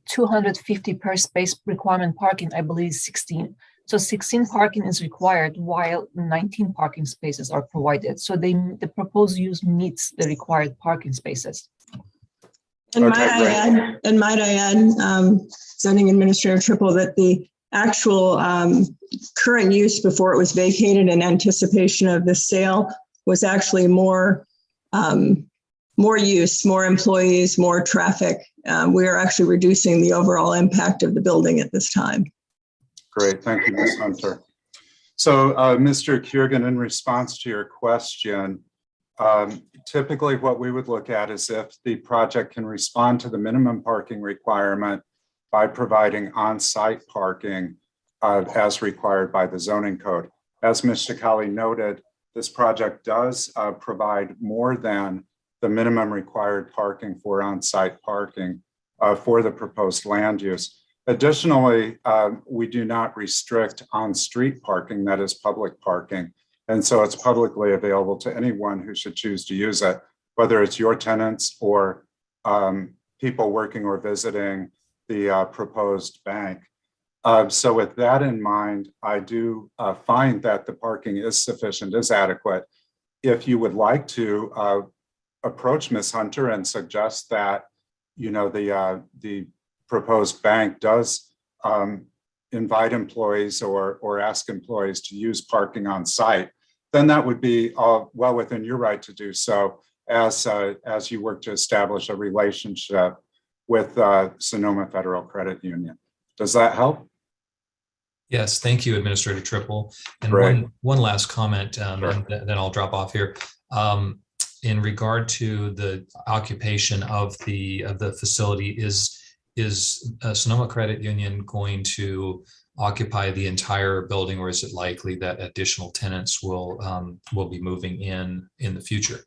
250 per space requirement parking, I believe 16. So 16 parking is required while 19 parking spaces are provided. So the proposed use meets the required parking spaces. And might I add, zoning administrator Triple, that the actual current use before it was vacated in anticipation of the sale was actually more use, more employees, more traffic. We are actually reducing the overall impact of the building at this time. Great, thank you, Ms. Hunter. So Mr. Kiergan, in response to your question, typically what we would look at is if the project can respond to the minimum parking requirement by providing on-site parking as required by the zoning code. As Ms. Shikali noted, this project does provide more than the minimum required parking for on-site parking for the proposed land use. Additionally, we do not restrict on-street parking, that is public parking. And so it's publicly available to anyone who should choose to use it, whether it's your tenants or people working or visiting the proposed bank. So with that in mind, I do find that the parking is sufficient, is adequate. If you would like to approach Ms. Hunter and suggest that, the proposed bank does invite employees or ask employees to use parking on site, then that would be well within your right to do so as you work to establish a relationship with Sonoma Federal Credit Union. Does that help? Yes, thank you, Administrator Triple. And one last comment, Sure. and then I'll drop off here. In regard to the occupation of the facility, is Sonoma Credit Union going to occupy the entire building, or is it likely that additional tenants will be moving in the future?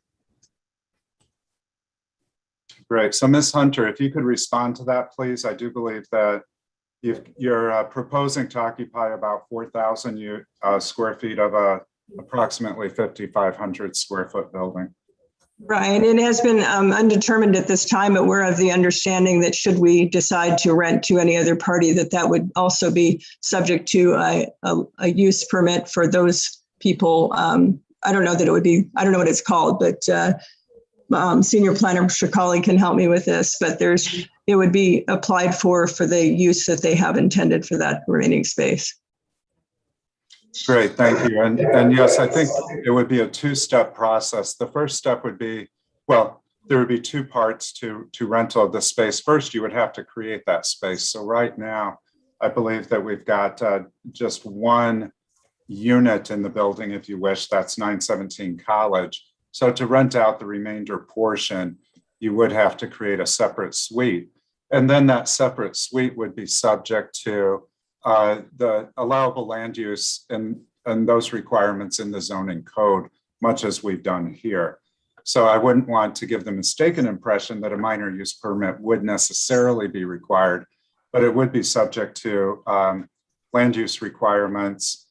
Great. So Ms. Hunter, if you could respond to that, please. I do believe that you're proposing to occupy about 4,000 square feet of a approximately 5,500 square foot building. Right. It has been undetermined at this time, but we're of the understanding that should we decide to rent to any other party, that would also be subject to a use permit for those people. I don't know that it would be, I don't know what it's called, but Senior Planner Shikali can help me with this, but it would be applied for the use that they have intended for that remaining space. Great, thank you. And yes, I think it would be a two-step process. The first step would be, well, there would be two parts to rental of the space. First, you would have to create that space. So right now, I believe that we've got just one unit in the building, if you wish, that's 917 College. So to rent out the remainder portion, you would have to create a separate suite. And then that separate suite would be subject to the allowable land use and those requirements in the zoning code, much as we've done here. So I wouldn't want to give the mistaken impression that a minor use permit would necessarily be required, but it would be subject to land use requirements,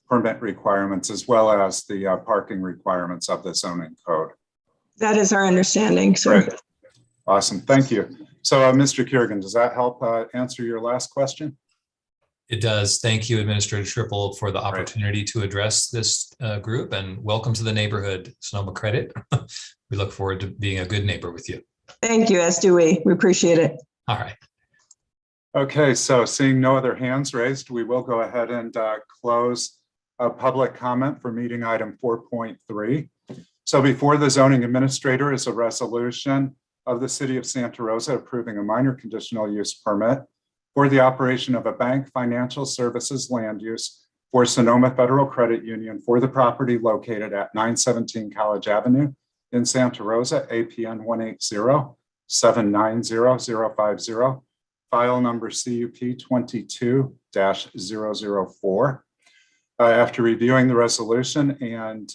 permit requirements, as well as the parking requirements of the zoning code. That is our understanding, sir. Great. Awesome, thank you. So Mr. Kiergan, does that help answer your last question? It does. Thank you, Administrator Triple, for the opportunity to address this group, and welcome to the neighborhood, Sonoma Credit. We look forward to being a good neighbor with you. Thank you, as do we. We appreciate it. All right. Okay, so seeing no other hands raised, we will go ahead and close public comment for meeting item 4.3. So before the zoning administrator is a resolution of the City of Santa Rosa approving a minor conditional use permit for the operation of a bank financial services land use for Sonoma Federal Credit Union for the property located at 917 College Avenue in Santa Rosa, APN 180-790-050, file number CUP 22-004. After reviewing the resolution and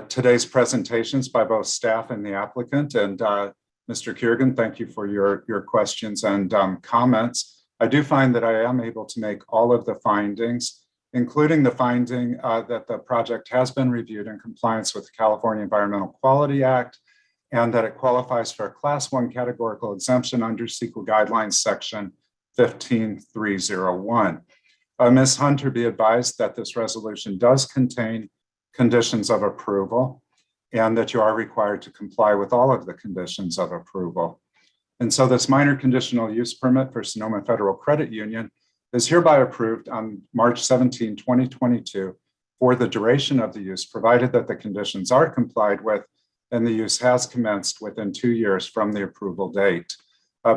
today's presentations by both staff and the applicant, and Mr. Kiergan, thank you for your questions and comments. I do find that I am able to make all of the findings, including the finding that the project has been reviewed in compliance with the California Environmental Quality Act, and that it qualifies for a Class 1 categorical exemption under CEQA Guidelines Section 15301. Ms. Hunter, be advised that this resolution does contain conditions of approval and that you are required to comply with all of the conditions of approval. And so this minor conditional use permit for Sonoma Federal Credit Union is hereby approved on March 17, 2022 for the duration of the use, provided that the conditions are complied with and the use has commenced within 2 years from the approval date.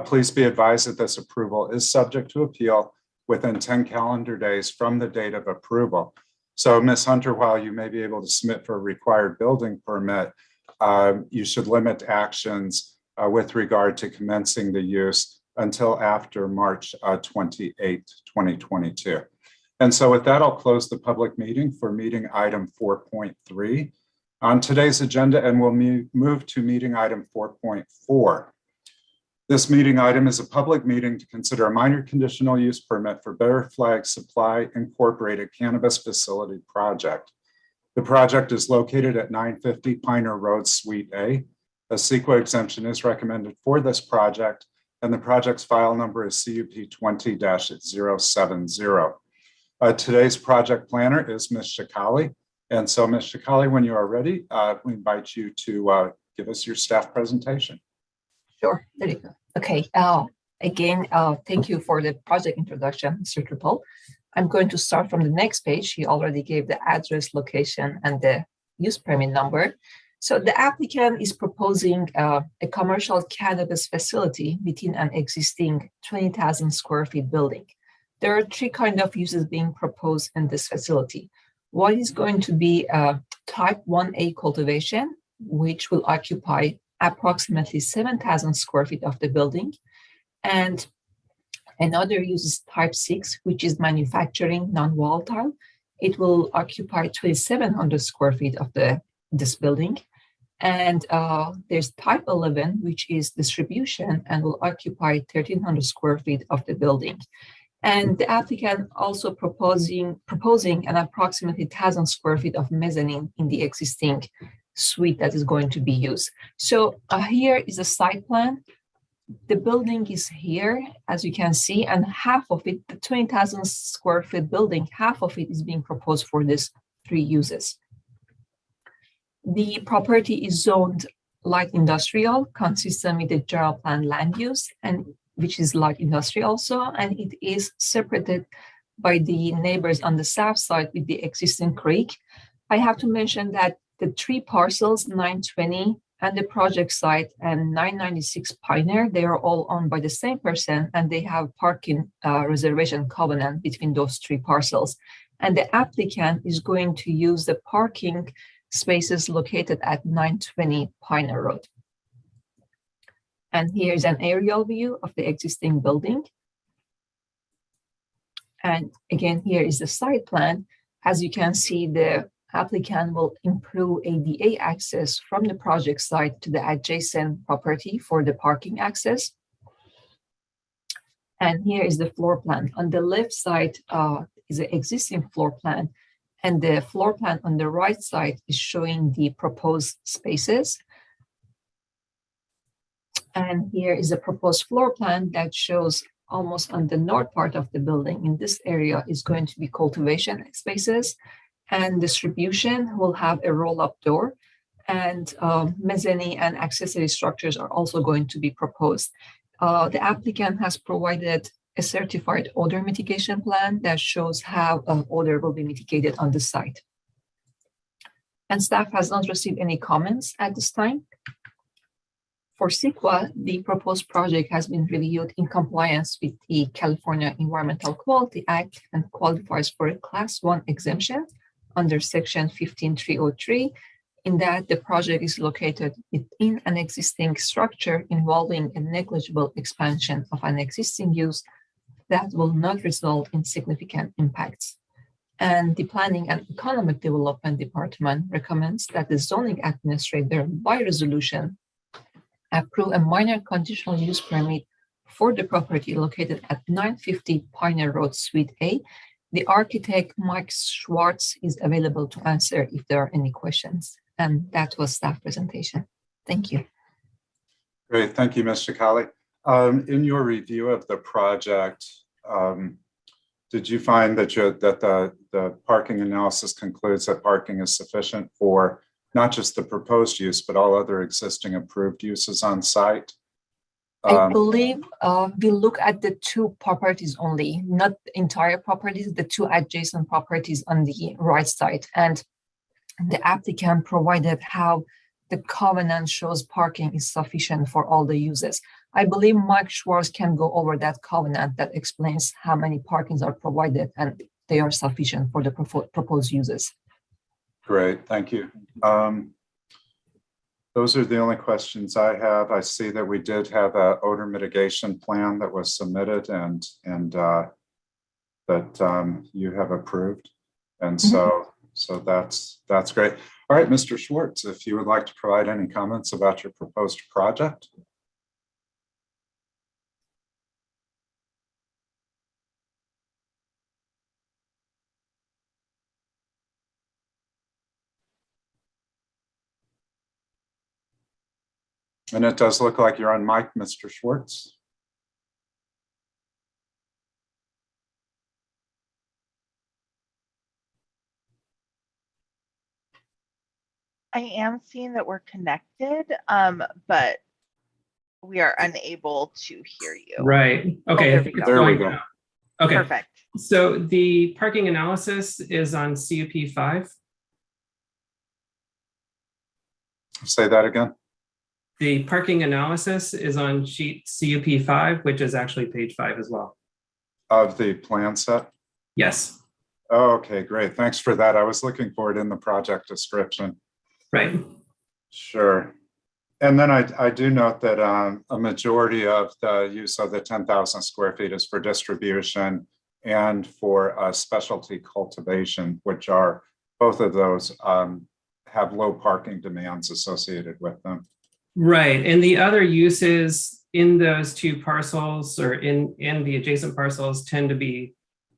Please be advised that this approval is subject to appeal within 10 calendar days from the date of approval. So Ms. Hunter, while you may be able to submit for a required building permit, you should limit actions with regard to commencing the use until after March 28, 2022. And so with that, I'll close the public meeting for meeting item 4.3 on today's agenda, and we'll move to meeting item 4.4. This meeting item is a public meeting to consider a minor conditional use permit for Bear Flag Supply Incorporated Cannabis Facility Project. The project is located at 950 Pioneer Road, Suite A. A CEQA exemption is recommended for this project, and the project's file number is CUP 20-070. Today's project planner is Ms. Shikali. And so Ms. Shikali, when you are ready, we invite you to give us your staff presentation. Sure, there you go. Okay, again, thank you for the project introduction, Mr. Triple. I'm going to start from the next page. He already gave the address, location, and the use permit number. So the applicant is proposing a commercial cannabis facility within an existing 20,000 square feet building. There are three kinds of uses being proposed in this facility. One is going to be type 1A cultivation, which will occupy approximately 7,000 square feet of the building. And another use is type 6, which is manufacturing non-volatile. It will occupy 2,700 square feet of this building. And there's type 11, which is distribution, and will occupy 1,300 square feet of the building. And the applicant also proposing an approximately 1,000 square feet of mezzanine in the existing suite that is going to be used. So here is a site plan. The building is here, as you can see, and half of it, the 20,000 square feet building, half of it is being proposed for these three uses. The property is zoned light industrial, consistent with the general plan land use, and which is light industrial also, and it is separated by the neighbors on the south side with the existing creek. I have to mention that the three parcels, 920 and the project site and 996 Pioneer, they are all owned by the same person, and they have parking reservation covenant between those three parcels. And the applicant is going to use the parking spaces located at 920 Pioneer Road. And here's an aerial view of the existing building. And again, here is the site plan. As you can see, the applicant will improve ADA access from the project site to the adjacent property for the parking access. And here is the floor plan. On the left side is the existing floor plan, and the floor plan on the right side is showing the proposed spaces. And here is a proposed floor plan that shows almost on the north part of the building. In this area is going to be cultivation spaces, and distribution will have a roll-up door, and mezzanine and accessory structures are also going to be proposed. The applicant has provided a certified odor mitigation plan that shows how odor will be mitigated on the site. And staff has not received any comments at this time. For CEQA, the proposed project has been reviewed in compliance with the California Environmental Quality Act and qualifies for a Class 1 exemption under Section 15303, in that the project is located within an existing structure involving a negligible expansion of an existing use that will not result in significant impacts. And the Planning and Economic Development Department recommends that the zoning administrator, by resolution, approve a minor conditional use permit for the property located at 950 Pioneer Road, Suite A. The architect, Mike Schwartz, is available to answer if there are any questions. And that was staff presentation. Thank you. Great, thank you, Ms. Shikali. In your review of the project, did you find that the parking analysis concludes that parking is sufficient for not just the proposed use, but all other existing approved uses on site? I believe we look at the two properties only, not the entire properties, the two adjacent properties on the right side. And the applicant provided how the covenant shows parking is sufficient for all the uses. I believe Mike Schwartz can go over that covenant that explains how many parkings are provided and they are sufficient for the proposed uses. Great, thank you. Those are the only questions I have. I see that we did have an odor mitigation plan that was submitted and that you have approved. And so that's great. All right, Mr. Schwartz, if you would like to provide any comments about your proposed project. And it does look like you're on mic, Mr. Schwartz. I am seeing that we're connected, but we are unable to hear you. Right. Okay. Oh, There we go. Okay. Perfect. So the parking analysis is on CUP 5. Say that again. The parking analysis is on sheet CUP 5, which is actually page 5 as well. Of the plan set? Yes. Oh, okay, great. Thanks for that. I was looking for it in the project description. Right. Sure. And then I do note that a majority of the use of the 10,000 square feet is for distribution and for specialty cultivation, which are both of those have low parking demands associated with them. Right. And the other uses in those two parcels or in the adjacent parcels tend to be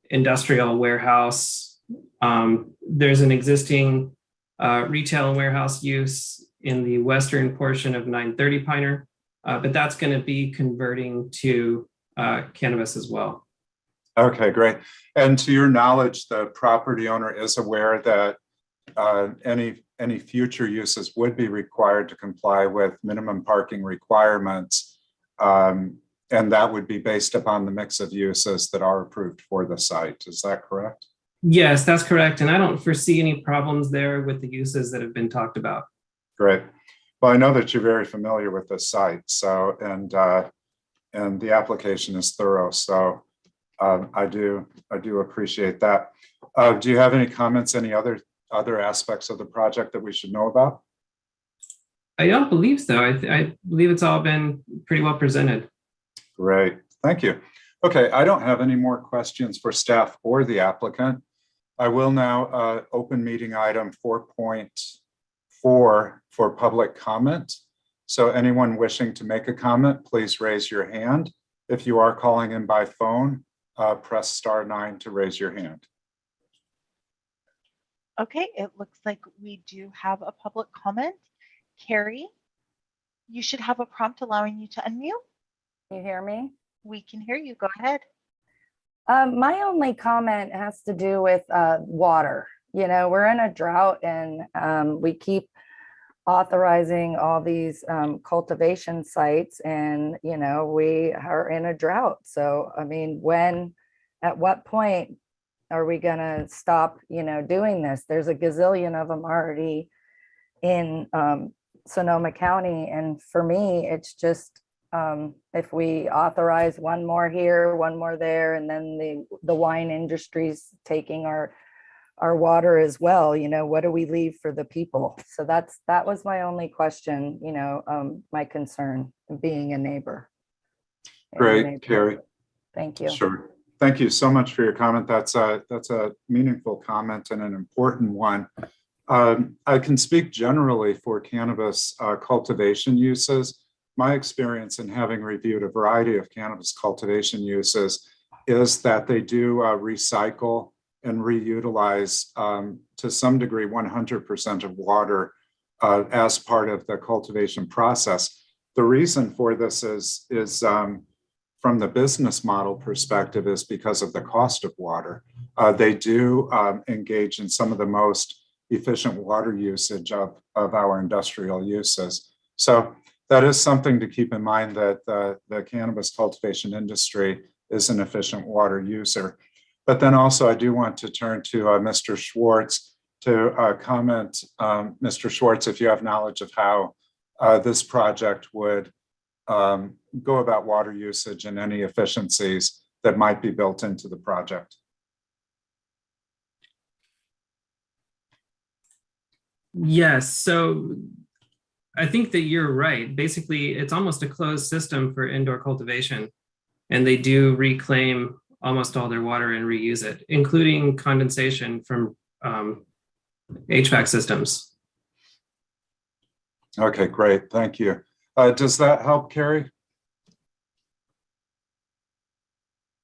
industrial warehouse. There's an existing retail and warehouse use in the western portion of 930 Pioneer, but that's going to be converting to cannabis as well. Okay, great. And to your knowledge, the property owner is aware that any future uses would be required to comply with minimum parking requirements, and that would be based upon the mix of uses that are approved for the site. Is that correct? Yes, that's correct. And I don't foresee any problems there with the uses that have been talked about. Great. Well, I know that you're very familiar with this site, so and the application is thorough. So I do appreciate that. Do you have any comments? Any other aspects of the project that we should know about? I don't believe so. I believe it's all been pretty well presented. Great, thank you. Okay, I don't have any more questions for staff or the applicant. I will now open meeting item 4.4 for public comment. So anyone wishing to make a comment, please raise your hand. If you are calling in by phone, press *9 to raise your hand. Okay, it looks like we do have a public comment. Carrie, you should have a prompt allowing you to unmute. Can you hear me? We can hear you. Go ahead. My only comment has to do with water. You know, we're in a drought and we keep authorizing all these cultivation sites, and we are in a drought. So I mean, at what point are we going to stop doing this? There's a gazillion of them already in Sonoma County, and for me it's just if we authorize one more here, one more there, and then the wine industry's taking our water as well, what do we leave for the people? So that was my only question, my concern, being a neighbor. Great, Carrie. Thank you. Sure. Thank you so much for your comment. That's a meaningful comment and an important one. I can speak generally for cannabis cultivation uses. My experience in having reviewed a variety of cannabis cultivation uses is that they do recycle and reutilize to some degree 100% of water as part of the cultivation process. The reason for this is from the business model perspective is because of the cost of water. They do engage in some of the most efficient water usage of our industrial uses. So that is something to keep in mind, that the cannabis cultivation industry is an efficient water user. But then also I do want to turn to Mr. Schwartz to comment. Mr. Schwartz, if you have knowledge of how this project would go about water usage and any efficiencies that might be built into the project. Yes, so I think that you're right. Basically, it's almost a closed system for indoor cultivation, and they do reclaim almost all their water and reuse it, including condensation from HVAC systems. Okay, great. Thank you. Does that help, Carrie?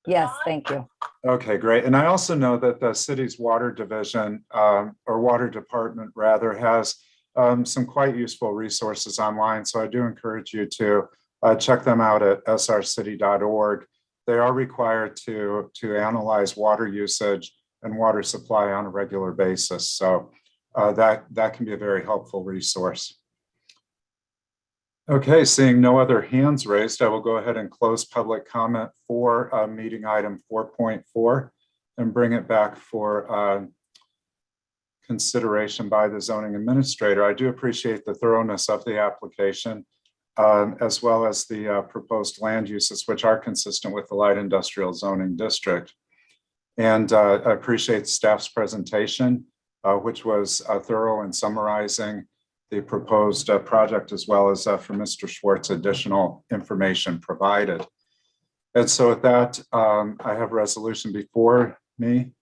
Yes, thank you. Okay, great. And I also know that the city's water division, or water department rather, has some quite useful resources online. So I do encourage you to check them out at srcity.org. They are required to analyze water usage and water supply on a regular basis. So that can be a very helpful resource. Okay, seeing no other hands raised, I will go ahead and close public comment for meeting item 4.4 and bring it back for consideration by the zoning administrator. I do appreciate the thoroughness of the application, as well as the proposed land uses, which are consistent with the light industrial zoning district. And I appreciate staff's presentation, which was thorough in summarizing the proposed project, as well as for Mr. Schwartz, additional information provided. And so with that, I have a resolution before me,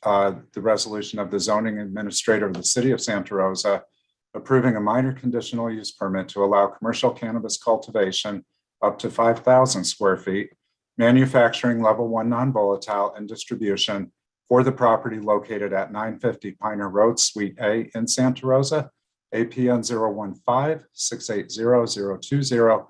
the resolution of the zoning administrator of the city of Santa Rosa approving a minor conditional use permit to allow commercial cannabis cultivation up to 5,000 square feet, manufacturing level 1 non-volatile, and distribution for the property located at 950 Pioneer Road, Suite A in Santa Rosa, APN 015-680-020,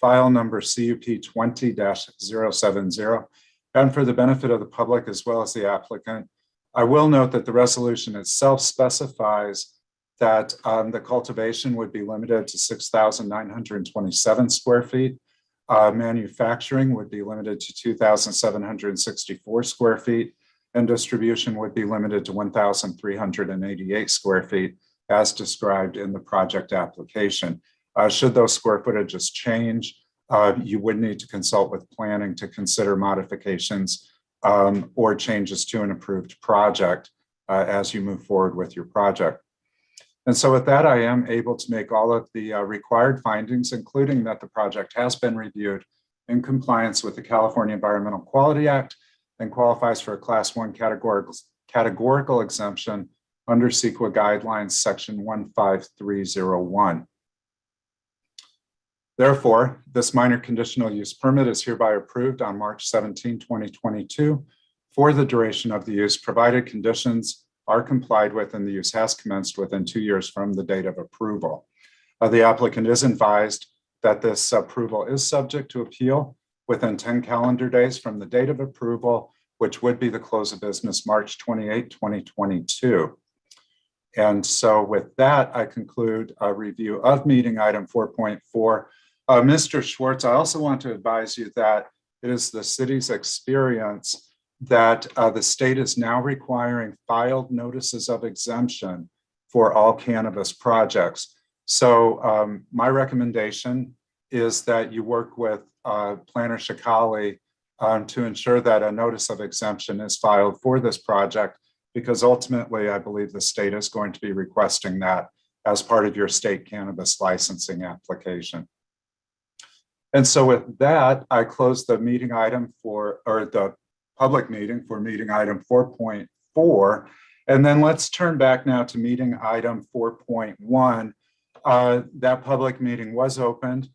file number CUP 20-070. And for the benefit of the public as well as the applicant, I will note that the resolution itself specifies that the cultivation would be limited to 6,927 square feet. Manufacturing would be limited to 2,764 square feet, and distribution would be limited to 1,388 square feet, as described in the project application. Should those square footages change, you would need to consult with planning to consider modifications or changes to an approved project as you move forward with your project. And so with that, I am able to make all of the required findings, including that the project has been reviewed in compliance with the California Environmental Quality Act and qualifies for a Class 1 categorical exemption under CEQA guidelines section 15301. Therefore, this minor conditional use permit is hereby approved on March 17, 2022 for the duration of the use, provided conditions are complied with and the use has commenced within 2 years from the date of approval. The applicant is advised that this approval is subject to appeal within 10 calendar days from the date of approval, which would be the close of business March 28, 2022. And so with that, I conclude a review of meeting item 4.4. Mr. Schwartz, I also want to advise you that it is the city's experience that the state is now requiring filed notices of exemption for all cannabis projects. So my recommendation is that you work with Planner Shikali to ensure that a notice of exemption is filed for this project, because ultimately I believe the state is going to be requesting that as part of your state cannabis licensing application. And so with that, I close the meeting item or the public meeting for meeting item 4.4. And then let's turn back now to meeting item 4.1. That public meeting was opened.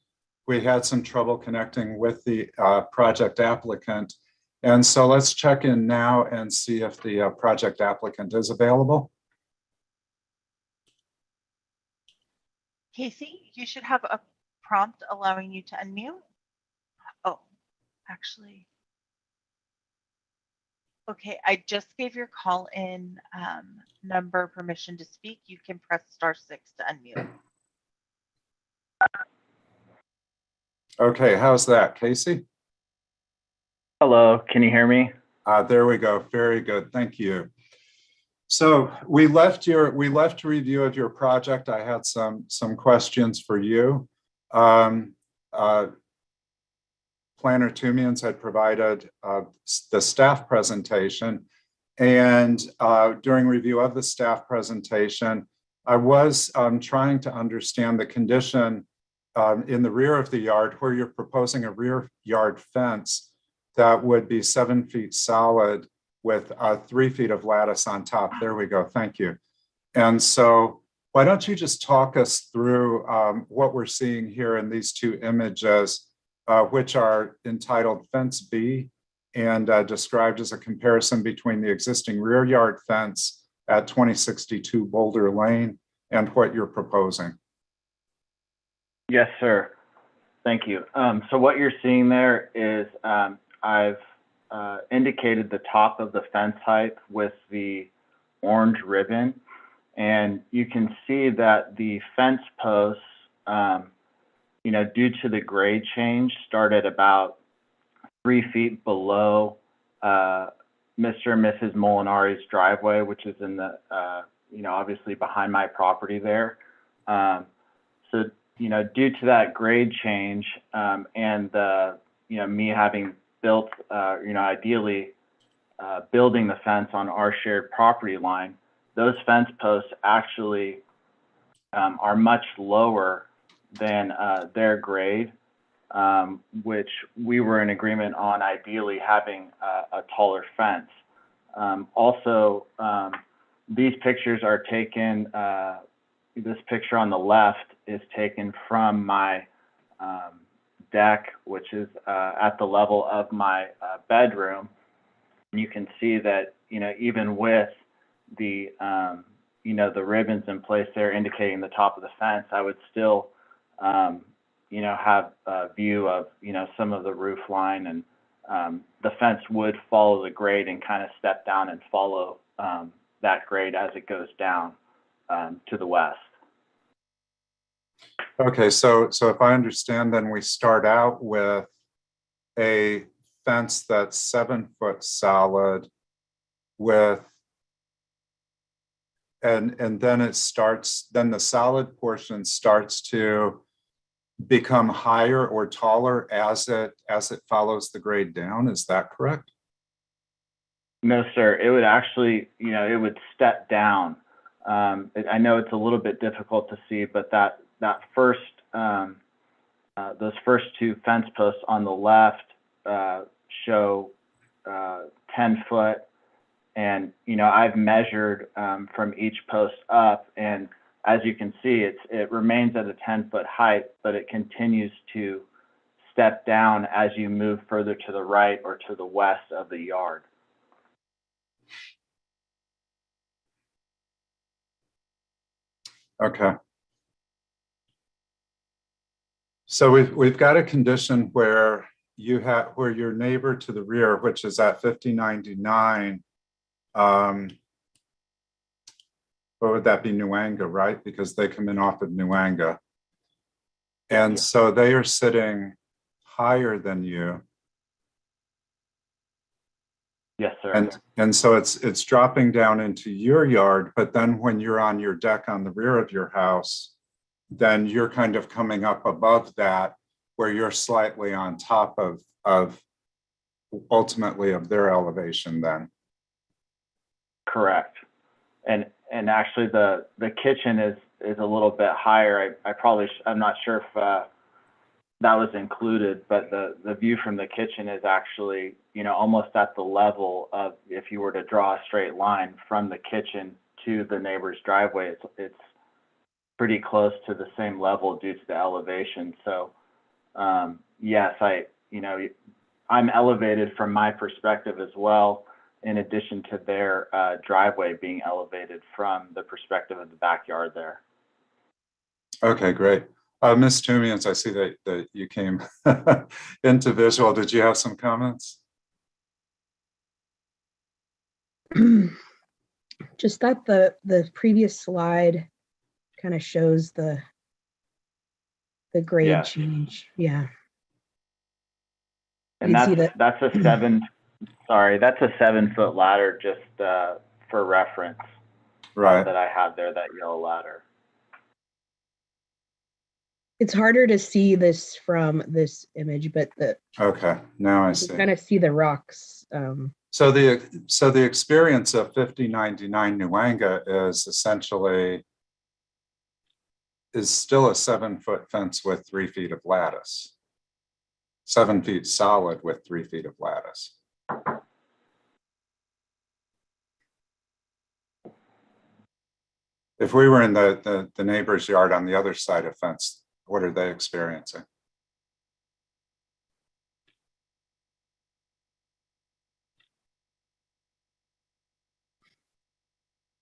We had some trouble connecting with the project applicant. And so let's check in now and see if the project applicant is available. Casey, you should have a prompt allowing you to unmute. Oh, actually. Okay, I just gave your call in number permission to speak. You can press *6 to unmute. Okay, how's that, Casey? Hello, can you hear me? There we go. Very good. Thank you. So we left review of your project. I had some questions for you. Planner Tumians had provided the staff presentation, and during review of the staff presentation, I was trying to understand the condition in the rear of the yard where you're proposing a rear yard fence that would be 7 feet solid with 3 feet of lattice on top. There we go. Thank you. And so why don't you just talk us through what we're seeing here in these two images, which are entitled Fence B and described as a comparison between the existing rear yard fence at 2062 Boulder Lane and what you're proposing. Yes, sir. Thank you. So what you're seeing there is I've indicated the top of the fence height with the orange ribbon, and you can see that the fence posts, due to the grade change, started about 3 feet below Mr. and Mrs. Molinari's driveway, which is in the, obviously behind my property there. So, due to that grade change and me having built, ideally building the fence on our shared property line, those fence posts actually are much lower than their grade, which we were in agreement on ideally having a taller fence. Also, these pictures are taken, this picture on the left is taken from my deck, which is at the level of my bedroom. And you can see that, even with the, the ribbons in place there indicating the top of the fence, I would still, have a view of, some of the roof line, and the fence would follow the grade and kind of step down and follow that grade as it goes down to the west. Okay, so if I understand, then we start out with a fence that's 7 foot solid with, and then it starts, then the solid portion starts to become higher or taller as it follows the grade down. Is that correct? No, sir. It would actually, it would step down. I know it's a little bit difficult to see, but that first, those first two fence posts on the left show 10 foot. And, I've measured from each post up, and as you can see, it remains at a 10-foot height, but it continues to step down as you move further to the right or to the west of the yard. Okay. So we've got a condition where where your neighbor to the rear, which is at 5099, what would that be, Nuanga, right? Because they come in off of Nuanga. And so they are sitting higher than you. Yes, sir. And so it's dropping down into your yard, but then when you're on your deck on the rear of your house, then you're kind of coming up above that, where you're slightly on top of ultimately of their elevation then. Correct. And actually the kitchen is a little bit higher. I'm not sure if that was included, but the view from the kitchen is actually, you know, almost at the level of, if you were to draw a straight line from the kitchen to the neighbor's driveway, it's pretty close to the same level due to the elevation. So yes, I'm elevated from my perspective as well, in addition to their driveway being elevated from the perspective of the backyard there. Okay, great. Ms. Tumians, I see that you came into visual. Did you have some comments? Just that the previous slide kind of shows the grade change. Yeah. And that's a 7-foot ladder, just for reference. Right. That I have there, that yellow ladder. It's harder to see this from this image, but Okay, now I see. You kind of see the rocks. So the experience of 5099 Nuanga is essentially still a 7-foot fence with 3 feet of lattice. 7 feet solid with 3 feet of lattice. If we were in the neighbor's yard on the other side of fence, what are they experiencing?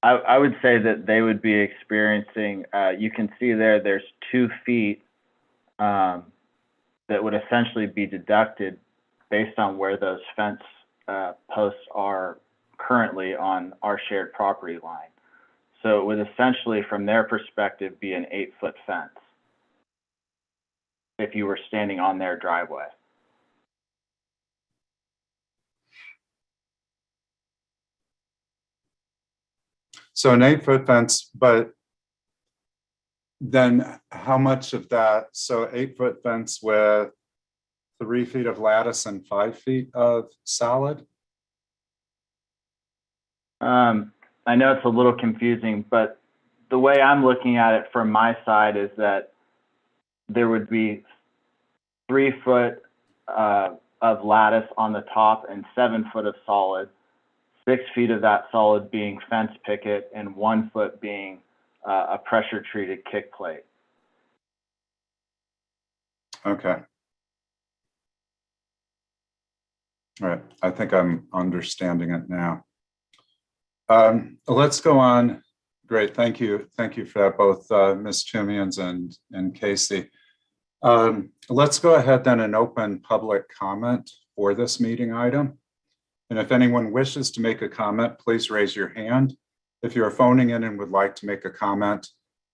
I would say that they would be experiencing, you can see there's 2 feet that would essentially be deducted based on where those fence posts are currently on our shared property line. So it would essentially, from their perspective, be an 8-foot fence if you were standing on their driveway. So an 8-foot fence, but then how much of that? So 8-foot fence with 3 feet of lattice and 5 feet of solid? I know it's a little confusing, but the way I'm looking at it from my side is that there would be 3 foot of lattice on the top and 7 foot of solid, 6 feet of that solid being fence picket and 1 foot being a pressure treated kick plate. Okay. All right, I think I'm understanding it now. Let's go on. Great, thank you for that, both Ms. Tumians and Casey. Let's go ahead then and open public comment for this meeting item. And if anyone wishes to make a comment, please raise your hand. If you're phoning in and would like to make a comment,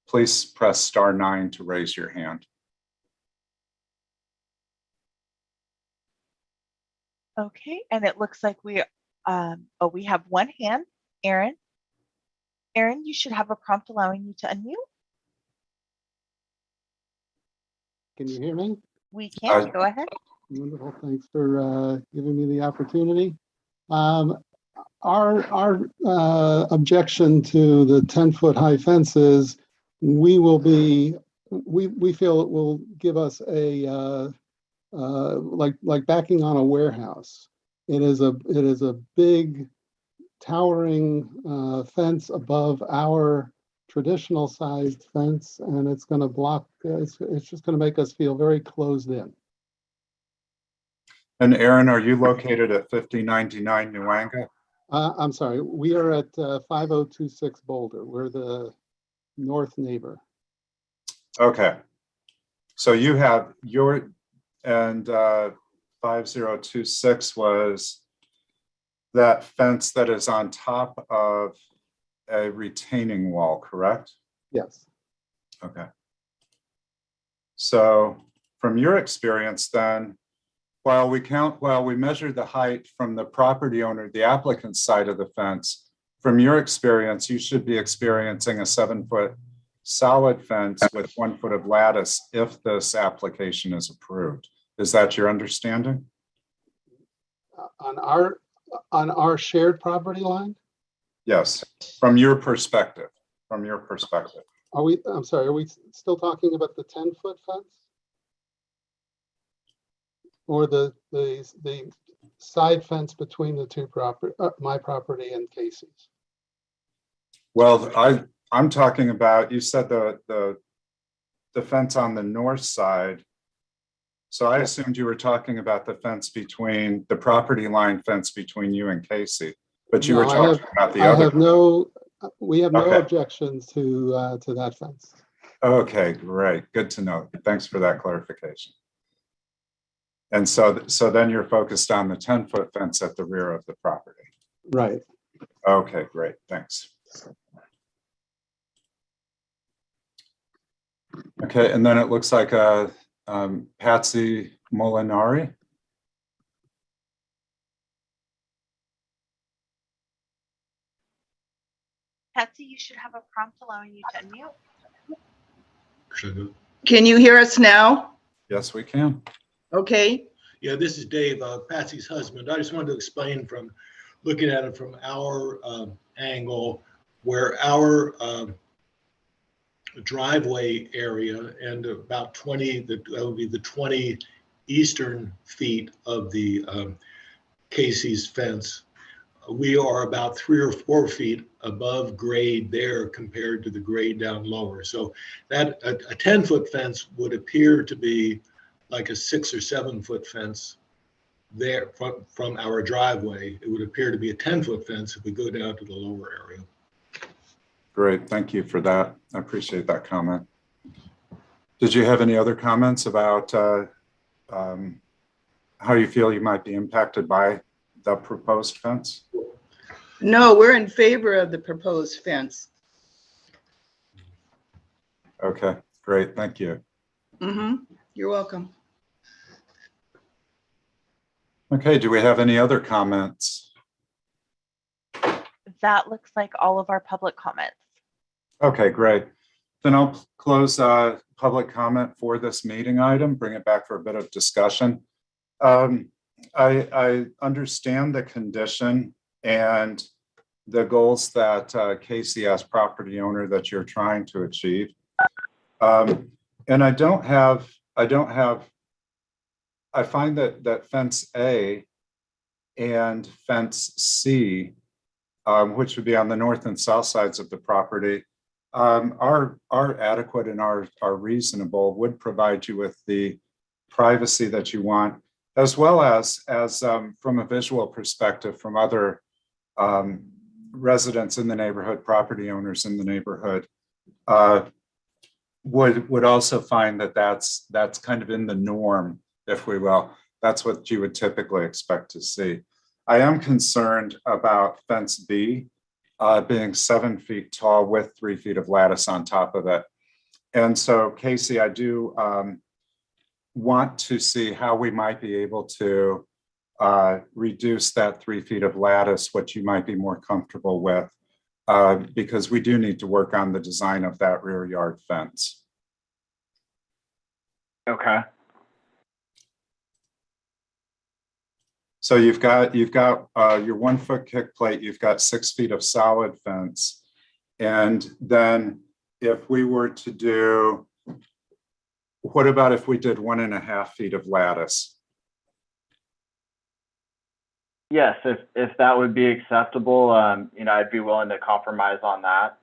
please press *9 to raise your hand. Okay, and it looks like we have one hand, Aaron. Aaron, you should have a prompt allowing you to unmute. Can you hear me? We can, go ahead. Wonderful, thanks for giving me the opportunity. Our objection to the 10-foot high fence is we feel it will give us a like backing on a warehouse. It is a big towering fence above our traditional sized fence, and it's going to block, it's just going to make us feel very closed in. And Aaron, are you located at 5099 Nuanga? I'm sorry, we are at 5026 Boulder. We're the north neighbor. Okay. So you have your, and 5026 was that fence that is on top of a retaining wall, correct? Yes. Okay. So from your experience then, while we measure the height from the property owner, the applicant's side of the fence, from your experience, you should be experiencing a 7-foot solid fence with 1 foot of lattice if this application is approved. Is that your understanding? On our shared property line? Yes, from your perspective, from your perspective. I'm sorry, are we still talking about the 10-foot fence? Or the side fence between the two property, my property and Casey's? Well, I'm talking about, you said the fence on the north side. So I assumed you were talking about the fence between, the property line fence between you and Casey, but you were talking about the other. We have no Okay. objections to that fence. Okay, great. Good to know. Thanks for that clarification. And so then you're focused on the 10-foot fence at the rear of the property. Right. Okay, great. Thanks. Okay, and then it looks like Patsy Molinari. Patsy, you should have a prompt allowing you to unmute. Can you hear us now? Yes, we can. Okay. Yeah, this is Dave, Patsy's husband. I just wanted to explain from looking at it from our angle, where our driveway area and about 20, that would be the 20 eastern feet of the Casey's fence. We are about 3 or 4 feet above grade there compared to the grade down lower. So that a 10-foot fence would appear to be like a 6 or 7 foot fence there from our driveway. It would appear to be a 10-foot fence if we go down to the lower area. Great, thank you for that. I appreciate that comment. Did you have any other comments about how you feel you might be impacted by the proposed fence? No, we're in favor of the proposed fence. Okay, great, thank you. You're welcome. Okay, do we have any other comments? That looks like all of our public comments. Okay, great. Then I'll close public comment for this meeting item, bring it back for a bit of discussion. I understand the condition and the goals that Casey as property owner that you're trying to achieve. And I find that fence A and fence C, which would be on the north and south sides of the property, are adequate and are reasonable, would provide you with the privacy that you want, as well as from a visual perspective from other residents in the neighborhood, property owners in the neighborhood, would also find that that's kind of in the norm, if we will. That's what you would typically expect to see. I am concerned about fence B being 7 feet tall with 3 feet of lattice on top of it. And so, Casey, I do want to see how we might be able to reduce that 3 feet of lattice, what you might be more comfortable with, because we do need to work on the design of that rear yard fence. Okay. So you've got your 1 foot kick plate, you've got 6 feet of solid fence. And then if we were to do, what about if we did 1.5 feet of lattice? Yes, if that would be acceptable, I'd be willing to compromise on that.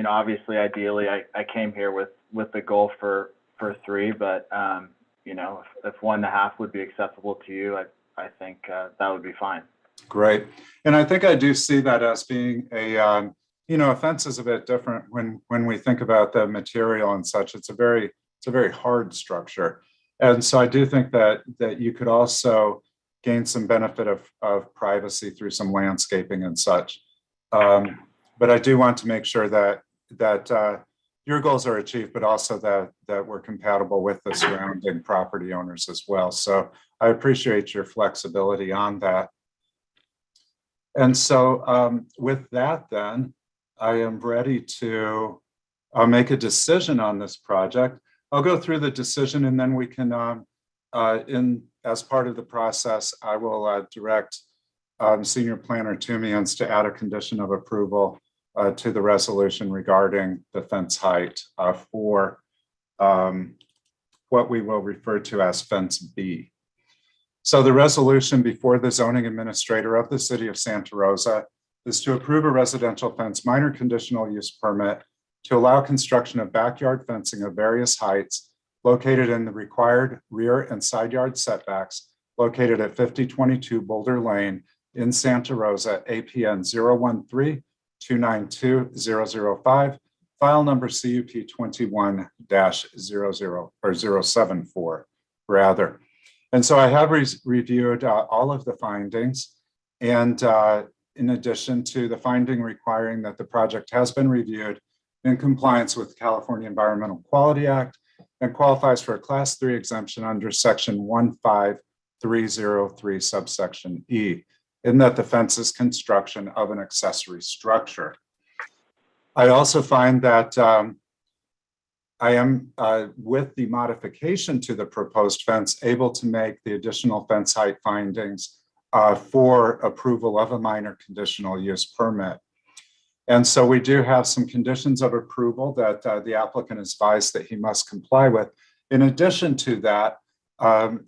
Obviously, ideally, I came here with the goal for 3, but if 1.5 would be acceptable to you, I think that would be fine. Great. And I think I do see that as being a fence is a bit different when we think about the material and such. It's a very hard structure. And so I do think that you could also gain some benefit of privacy through some landscaping and such. But I do want to make sure that your goals are achieved, but also that we're compatible with the surrounding property owners as well. So I appreciate your flexibility on that. And so with that, then I am ready to make a decision on this project. I'll go through the decision, and then we can, as part of the process, I will direct Senior Planner Tumians to add a condition of approval to the resolution regarding the fence height for what we will refer to as fence B. So the resolution before the zoning administrator of the city of Santa Rosa is to approve a residential fence minor conditional use permit to allow construction of backyard fencing of various heights located in the required rear and side yard setbacks located at 5022 Boulder Lane in Santa Rosa, APN 013-292-005, file number CUP 21-00 rather. And so I have reviewed all of the findings, and in addition to the finding requiring that the project has been reviewed in compliance with the California Environmental Quality Act and qualifies for a Class 3 exemption under Section 15303 subsection E, in that the fence is construction of an accessory structure. I also find that I am, with the modification to the proposed fence, able to make the additional fence height findings for approval of a minor conditional use permit. And so we do have some conditions of approval that the applicant is advised that he must comply with. In addition to that,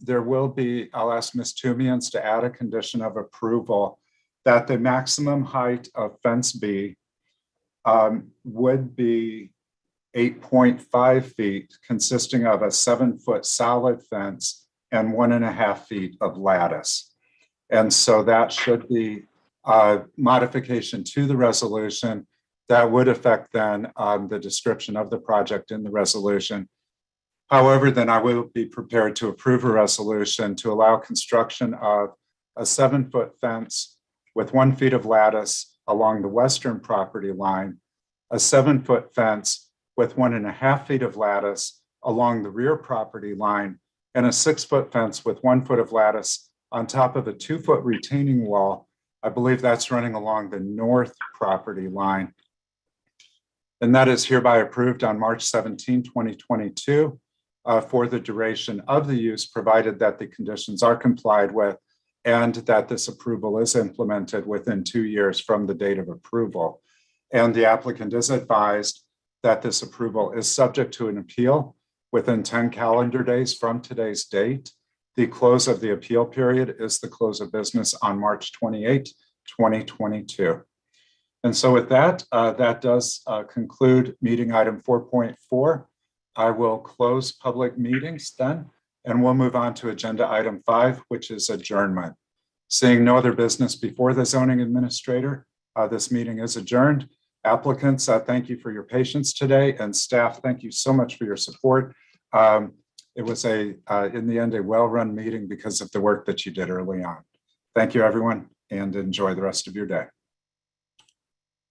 there will be, I'll ask Ms. Tumians to add a condition of approval that the maximum height of fence B would be 8.5 feet, consisting of a 7-foot solid fence and 1.5 feet of lattice. And so that should be a modification to the resolution that would affect then the description of the project in the resolution. However, then I will be prepared to approve a resolution to allow construction of a 7-foot fence with 1 foot of lattice along the western property line, a 7-foot fence with 1.5 feet of lattice along the rear property line, and a 6-foot fence with 1 foot of lattice on top of a 2-foot retaining wall. I believe that's running along the north property line. And that is hereby approved on March 17, 2022 for the duration of the use, provided that the conditions are complied with and that this approval is implemented within 2 years from the date of approval. And the applicant is advised that this approval is subject to an appeal within 10 calendar days from today's date. The close of the appeal period is the close of business on March 28, 2022. And so with that, that does conclude meeting item 4.4. I will close public meetings then, and we'll move on to agenda item 5, which is adjournment. Seeing no other business before the zoning administrator, this meeting is adjourned. Applicants, thank you for your patience today, and staff, thank you so much for your support. It was in the end, a well-run meeting because of the work that you did early on. Thank you, everyone, and enjoy the rest of your day.